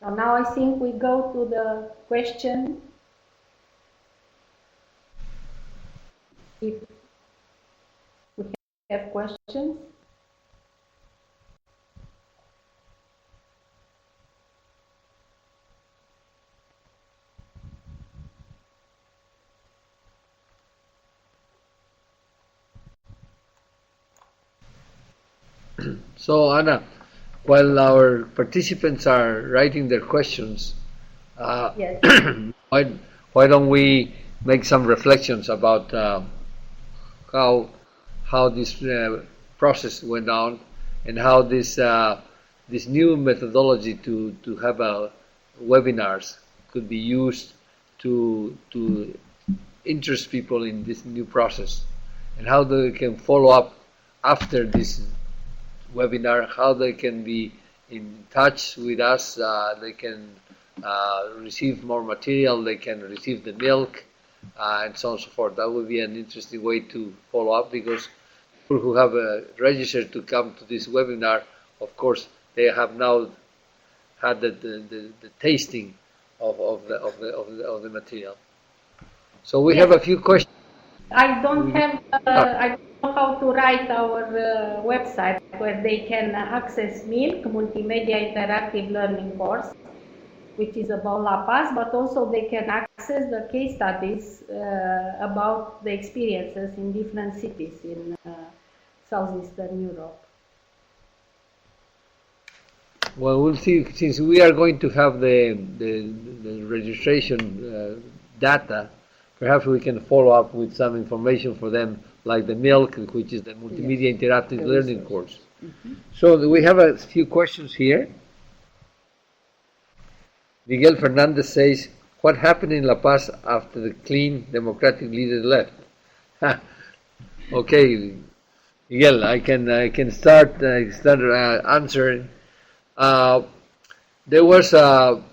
So now I think we go to the question. If we have questions. So Anna, while our participants are writing their questions, Yes. why don't we make some reflections about how this process went on, and how this new methodology to have webinars could be used to interest people in this new process, and how they can follow up after this webinar, how they can be in touch with us, they can receive more material, they can receive the milk, and so on and so forth. That would be an interesting way to follow up, because people who have registered to come to this webinar, of course, they have now had the tasting of the material. So we have a few questions. I don't have, I don't know how to write our website where they can access MILC, Multimedia Interactive Learning Course, which is about La Paz, but also they can access the case studies about the experiences in different cities in Southeastern Europe. Well, we'll see. Since we are going to have the registration data, perhaps we can follow up with some information for them, like the MILC, which is the Multimedia Interactive Learning Course. Mm-hmm. So we have a few questions here. Miguel Fernandez says, what happened in La Paz after the clean democratic leader left? Okay, Miguel, I can start answering. There was a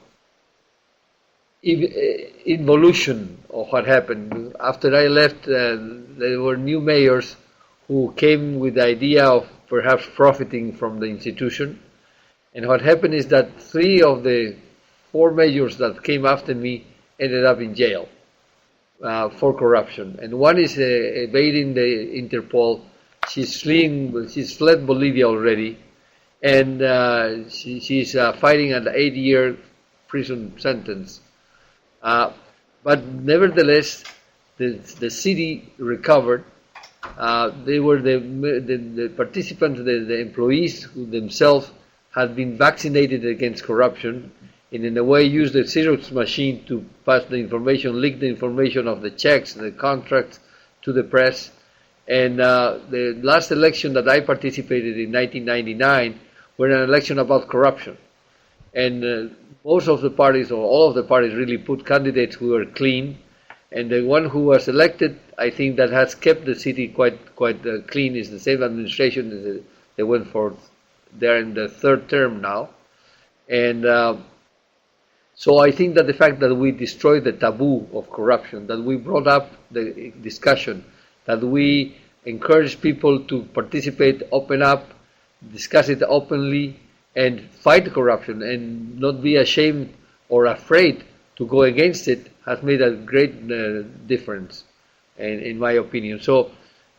involution of what happened. After I left, there were new mayors who came with the idea of perhaps profiting from the institution. And what happened is that 3 of the 4 mayors that came after me ended up in jail for corruption. And one is evading the Interpol. She's fled Bolivia already, and she's fighting an 8-year prison sentence. But nevertheless, the city recovered. They were the participants, the employees who themselves had been vaccinated against corruption, and in a way used the Xerox machine to pass the information, leak the information of the checks, the contracts to the press. And the last election that I participated in 1999 were an election about corruption. And most of the parties, or all of the parties, really put candidates who were clean. And the one who was elected, I think, that has kept the city quite clean is the same administration. They went for, they're in the 3rd term now. And so I think that the fact that we destroyed the taboo of corruption, that we brought up the discussion, that we encourage people to participate, open up, discuss it openly, and fight corruption, and not be ashamed or afraid to go against it, has made a great difference, in my opinion. So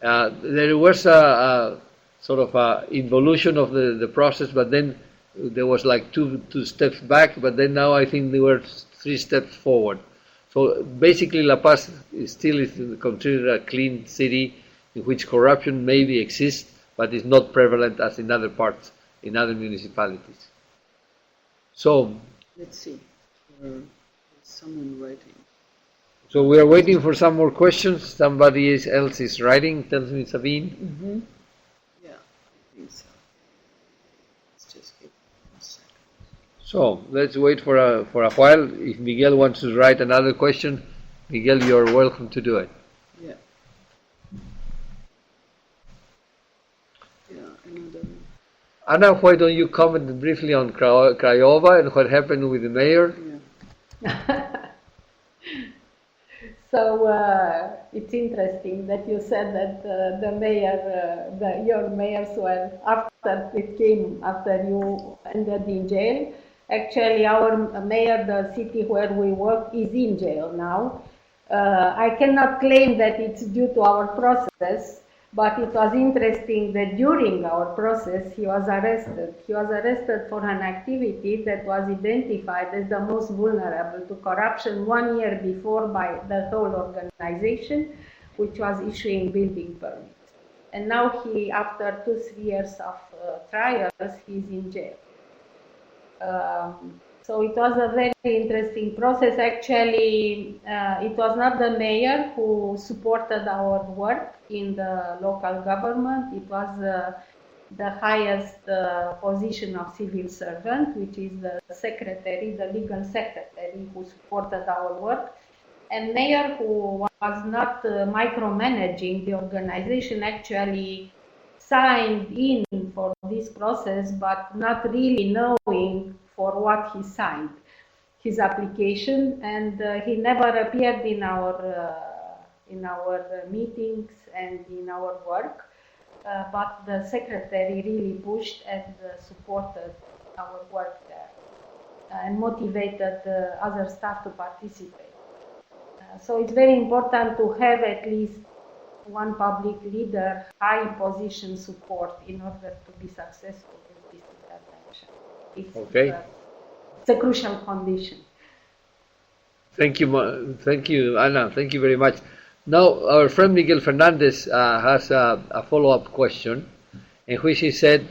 there was a sort of a involution of the process, but then there was like two steps back, but then now I think there were 3 steps forward. So basically La Paz is considered a clean city in which corruption maybe exists, but is not prevalent as in other parts, in other municipalities. So let's see. There's someone writing. So we are waiting for some more questions. Somebody else is writing, tells me Sabine. Mm-hmm. Yeah, I think so. Let's just give a second. So let's wait for a while. If Miguel wants to write another question, Miguel, you're welcome to do it. Yeah. Yeah, another. Anna, why don't you comment briefly on Craiova and what happened with the mayor? Yeah. So it's interesting that you said that the mayor, your mayors were after it came after you ended in jail. Actually, our mayor, the city where we work, is in jail now. I cannot claim that it's due to our process, but it was interesting that during our process he was arrested. He was arrested for an activity that was identified as the most vulnerable to corruption 1 year before by the whole organization, which was issuing building permits. And now he, after 2-3 years of trials, he's in jail. So it was a very interesting process. Actually, it was not the mayor who supported our work in the local government. It was the highest position of civil servant, which is the secretary, the legal secretary, who supported our work. And mayor, who was not micromanaging the organization, actually signed in for this process, but not really knowing for what he signed his application, and he never appeared in our meetings and in our work. But the secretary really pushed and supported our work there and motivated other staff to participate. So it's very important to have at least one public leader, high position support in order to be successful in this intervention. It's a crucial condition. Thank you, Anna. Thank you very much. Now, our friend Miguel Fernandez has a follow-up question, in which he said,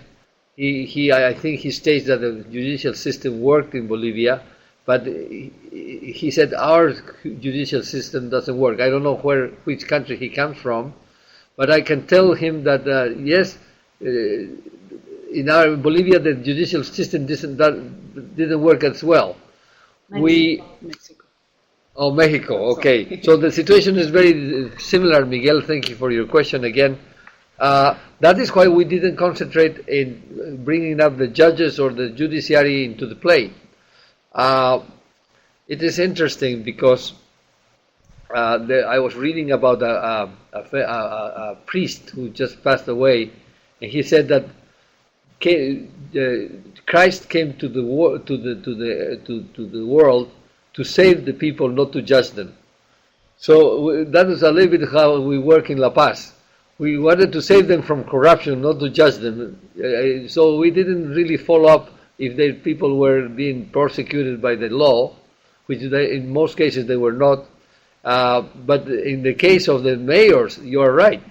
I think he states that the judicial system worked in Bolivia, but he said our judicial system doesn't work. I don't know which country he comes from, but I can tell him that yes, in Bolivia the judicial system didn't work as well. Mexico. Oh, Mexico. Okay, so the situation is very similar, Miguel. Thank you for your question again. That is why we didn't concentrate in bringing up the judges or the judiciary into the play. It is interesting because I was reading about a priest who just passed away, and he said that Christ came to the world to save the people, not to judge them. So that is a little bit how we work in La Paz. We wanted to save them from corruption, not to judge them. So we didn't really follow up if the people were being prosecuted by the law, which in most cases they were not. But in the case of the mayors, you are right.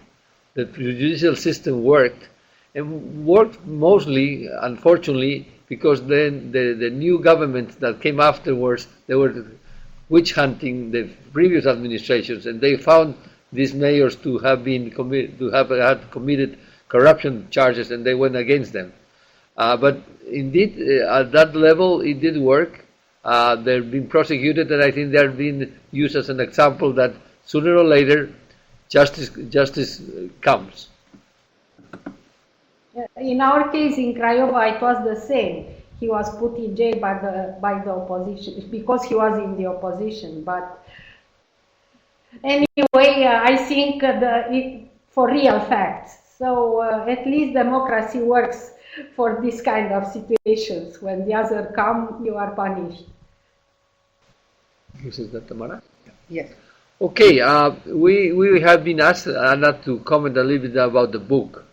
The judicial system worked, and worked mostly, unfortunately, because then the new government that came afterwards, they were witch hunting the previous administrations, and they found these mayors to have had committed corruption charges, and they went against them. But indeed, at that level, it did work. They've been prosecuted, and I think they're being used as an example that sooner or later, justice comes. In our case, in Craiova, it was the same. He was put in jail by the opposition because he was in the opposition. But anyway, I think for real facts. So at least democracy works for this kind of situations. When the other come, you are punished. Is that Tamara? Yes. Okay, we have been asked, Anna, to comment a little bit about the book.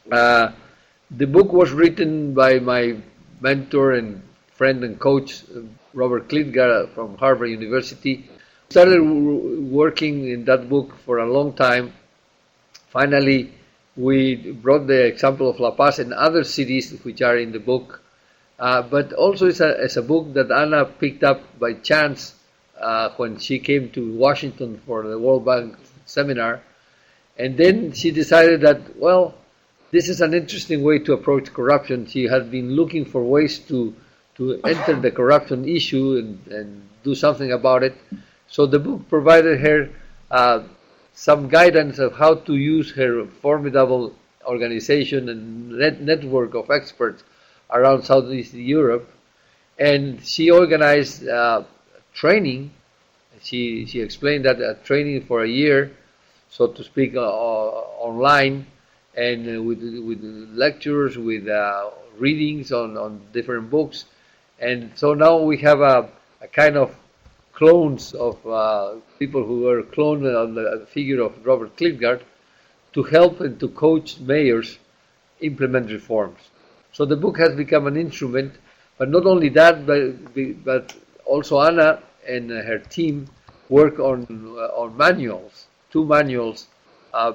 The book was written by my mentor and friend and coach, Robert Klitgar from Harvard University. Started working in that book for a long time. Finally, we brought the example of La Paz and other cities which are in the book. But also it's a book that Anna picked up by chance when she came to Washington for the World Bank seminar. And then she decided that, well, this is an interesting way to approach corruption. She had been looking for ways to enter the corruption issue and do something about it. So the book provided her some guidance of how to use her formidable organization and network of experts around Southeast Europe, and she organized training. She explained that training for a year, so to speak, online, and with lectures, with readings on different books, and so now we have a kind of clones of people who were cloned on the figure of Robert Klitgaard to help and to coach mayors implement reforms. So the book has become an instrument, but not only that, but also Anna and her team work on manuals, 2 manuals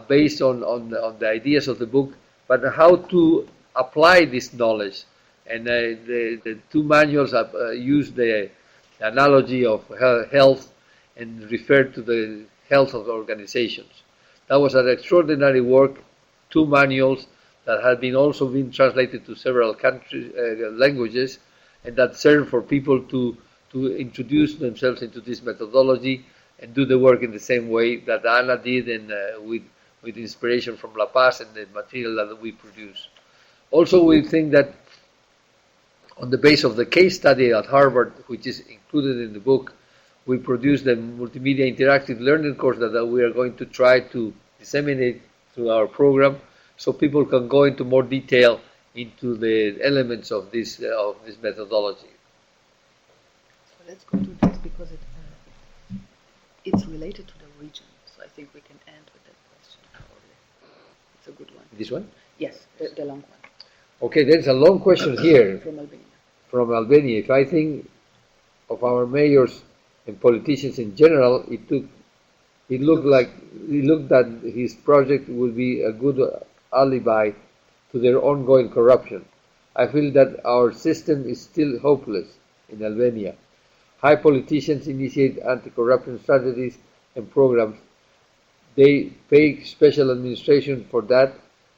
based on the ideas of the book, but how to apply this knowledge. And the 2 manuals use the analogy of health and refer to the health of the organizations. That was an extraordinary work, 2 manuals that have also been translated to several languages, and that serve for people to introduce themselves into this methodology and do the work in the same way that Anna did, and with inspiration from La Paz and the material that we produce. Also, we think that on the base of the case study at Harvard, which is included in the book, we produced the multimedia interactive learning course that we are going to try to disseminate through our program, so people can go into more detail into the elements of this methodology. So let's go to this because it's related to the region. So I think we can end with that question. It's a good one. This one? Yes, the long one. Okay, there's a long question here From Albania. From Albania. If I think of our mayors and politicians in general, it looked that his project would be a good alibi to their ongoing corruption. I feel that our system is still hopeless in Albania. High politicians initiate anti-corruption strategies and programs. They pay special administration for that,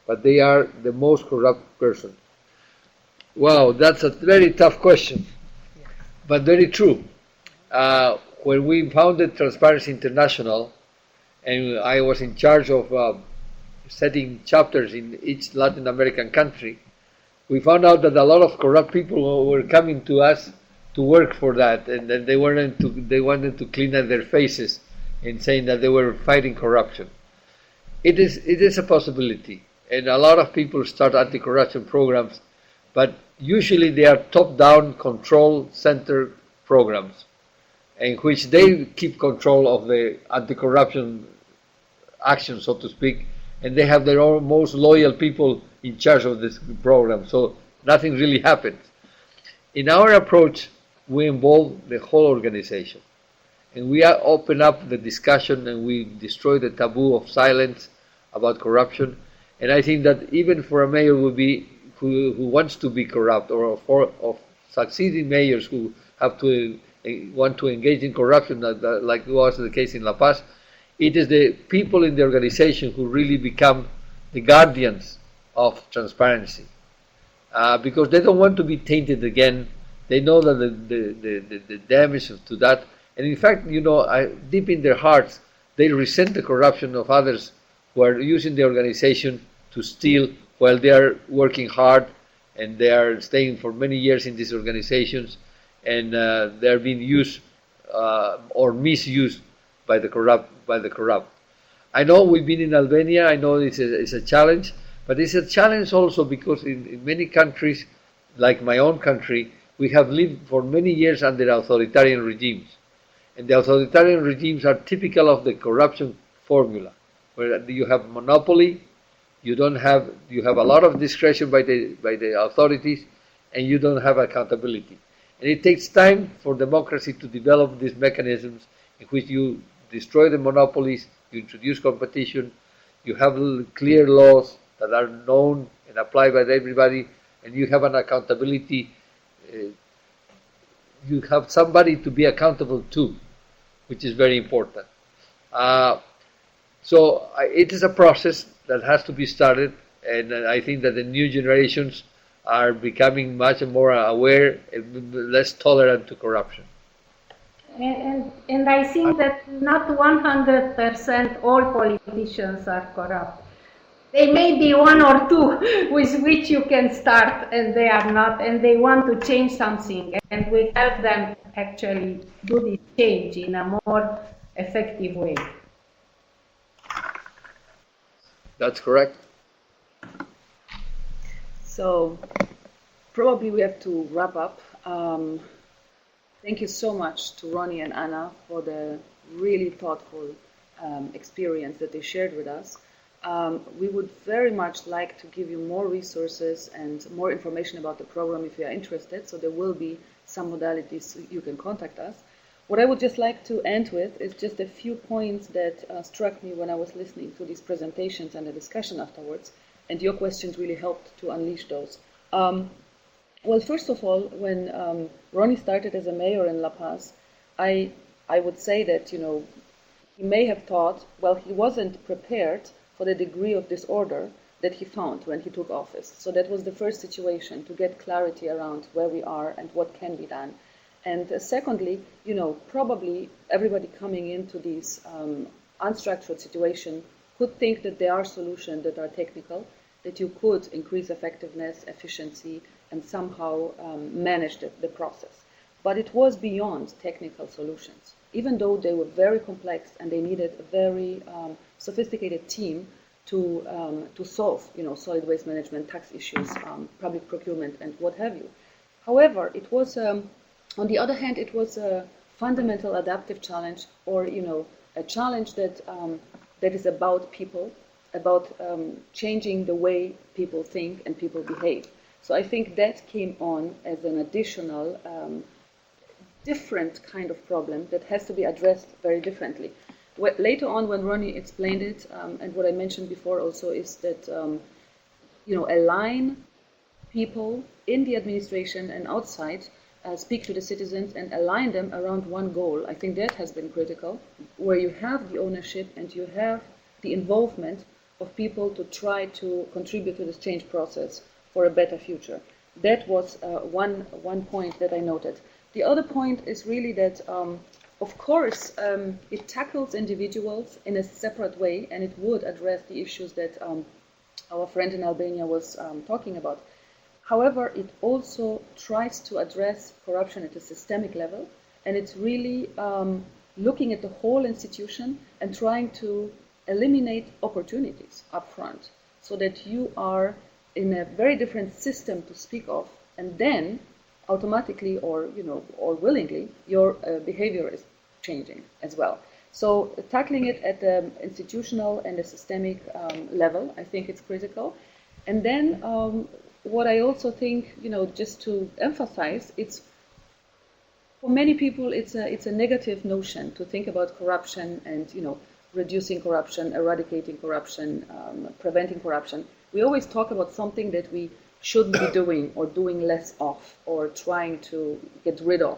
but they are the most corrupt person. Wow, that's a very tough question, but very true. When we founded Transparency International, and I was in charge of setting chapters in each Latin American country, we found out that a lot of corrupt people were coming to us to work for that, and then they wanted to clean up their faces in saying that they were fighting corruption. It is a possibility, and a lot of people start anti-corruption programs, but usually they are top-down control center programs in which they keep control of the anti-corruption action, so to speak, and they have their own most loyal people in charge of this program, so nothing really happens. In our approach, we involve the whole organization, and we open up the discussion, and we destroy the taboo of silence about corruption. And I think that even for a mayor who wants to be corrupt, or of succeeding mayors who have to want to engage in corruption, like was the case in La Paz, it is the people in the organization who really become the guardians of transparency, because they don't want to be tainted again. They know that the damage to that, and in fact, deep in their hearts, they resent the corruption of others who are using the organization to steal while they are working hard, and they are staying for many years in these organizations, and they are being used or misused by the corrupt. I know we've been in Albania. I know it's a challenge, but it's a challenge also because in many countries, like my own country, we have lived for many years under authoritarian regimes, and the authoritarian regimes are typical of the corruption formula, where you have monopoly, you have a lot of discretion by the authorities, and you don't have accountability. And it takes time for democracy to develop these mechanisms in which you destroy the monopolies, you introduce competition, you have clear laws that are known and applied by everybody, and you have an accountability. You have somebody to be accountable to, which is very important. So it is a process that has to be started, and I think that the new generations are becoming much more aware and less tolerant to corruption. And I think that not 100% all politicians are corrupt. They may be one or two with which you can start, and they are not, and they want to change something, and we help them actually do this change in a more effective way. That's correct. So probably we have to wrap up. Thank you so much to Ronnie and Anna for the really thoughtful experience that they shared with us. We would very much like to give you more resources and more information about the program if you are interested, so there will be some modalities you can contact us. What I would just like to end with is just a few points that struck me when I was listening to these presentations and the discussion afterwards, and your questions really helped to unleash those. Well, first of all, when Ronnie started as a mayor in La Paz, I would say that, he may have thought, well, he wasn't prepared for the degree of disorder that he found when he took office. So that was the first situation, to get clarity around where we are and what can be done. And secondly, probably everybody coming into this unstructured situation could think that there are solutions that are technical, that you could increase effectiveness, efficiency, and somehow manage the process. But it was beyond technical solutions. Even though they were very complex and they needed a very sophisticated team to solve, solid waste management, tax issues, public procurement, and what have you. However, it was, on the other hand, it was a fundamental adaptive challenge, or a challenge that that is about people, about changing the way people think and people behave. So I think that came on as an additional different kind of problem that has to be addressed very differently. Later on, when Ronnie explained it, and what I mentioned before also, is that align people in the administration and outside, speak to the citizens and align them around one goal. I think that has been critical, where you have the ownership and you have the involvement of people to try to contribute to this change process for a better future. That was one point that I noted. The other point is really that, of course, it tackles individuals in a separate way, and it would address the issues that our friend in Albania was talking about. However, it also tries to address corruption at a systemic level, and it's really looking at the whole institution and trying to eliminate opportunities up front, so that you are in a very different system to speak of, and then automatically or willingly your behavior is changing as well. So tackling it at the institutional and the systemic level, I think it's critical. And then what I also think, just to emphasize, it's for many people it's a negative notion to think about corruption and reducing corruption, eradicating corruption, preventing corruption. We always talk about something that we shouldn't be doing, or doing less of, or trying to get rid of.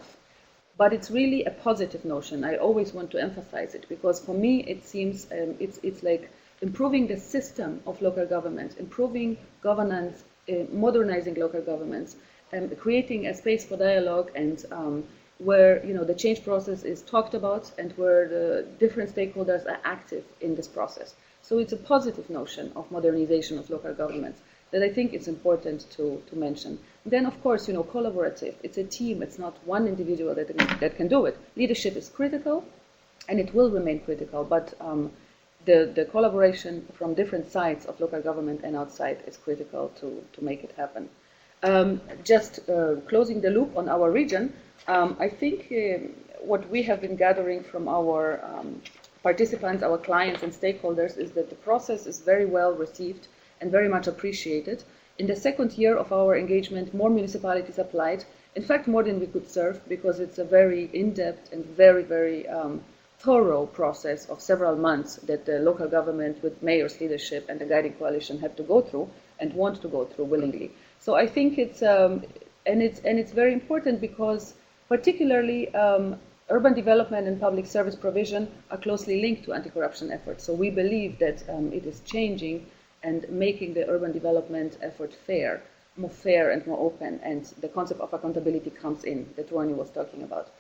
But it's really a positive notion. I always want to emphasize it, because for me it seems it's like improving the system of local government, improving governance, modernizing local governments, creating a space for dialogue, and where the change process is talked about, and where the different stakeholders are active in this process. So it's a positive notion of modernization of local governments that I think it's important to mention. Then, of course, collaborative. It's a team. It's not one individual that can do it. Leadership is critical, and it will remain critical. But the collaboration from different sides of local government and outside is critical to make it happen. Just closing the loop on our region, I think what we have been gathering from our participants, our clients and stakeholders, is that the process is very well received and very much appreciated. In the second year of our engagement, more municipalities applied, in fact more than we could serve, because it's a very in-depth and very, very thorough process of several months that the local government with mayor's leadership and the guiding coalition have to go through and want to go through willingly. So I think it's very important, because particularly urban development and public service provision are closely linked to anti-corruption efforts. So we believe that it is changing and making the urban development effort more fair and more open, and the concept of accountability comes in, that Ronnie was talking about.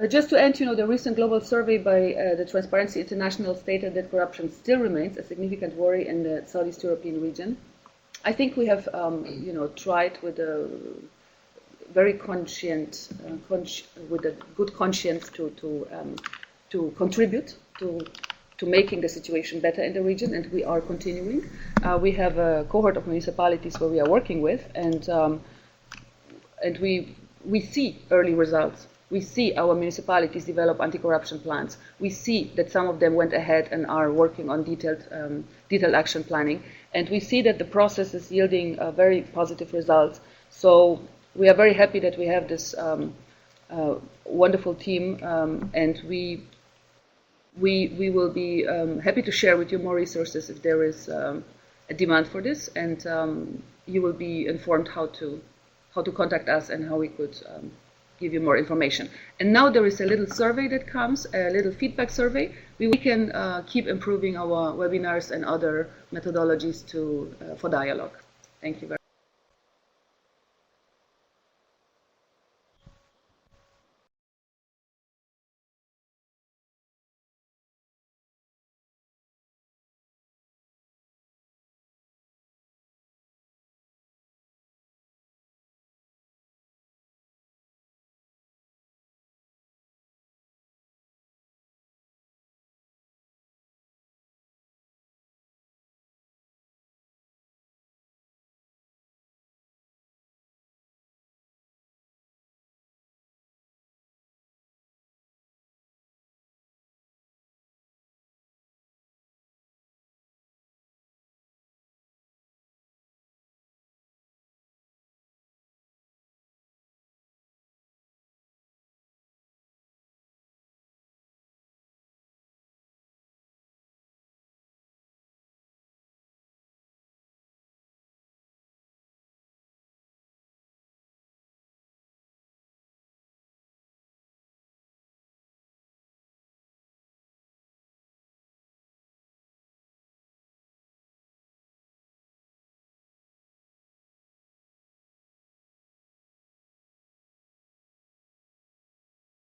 Just to end, the recent global survey by the Transparency International stated that corruption still remains a significant worry in the Southeast European region. I think we have, tried with a very with a good conscience to contribute to making the situation better in the region, and we are continuing. We have a cohort of municipalities where we are working with, and we see early results. We see our municipalities develop anti-corruption plans. We see that some of them went ahead and are working on detailed action planning. And we see that the process is yielding very positive results. So we are very happy that we have this wonderful team, and we will be happy to share with you more resources if there is a demand for this, and you will be informed how to contact us and how we could give you more information. And now there is a little survey that comes, a little feedback survey. We can keep improving our webinars and other methodologies for dialogue. Thank you very much.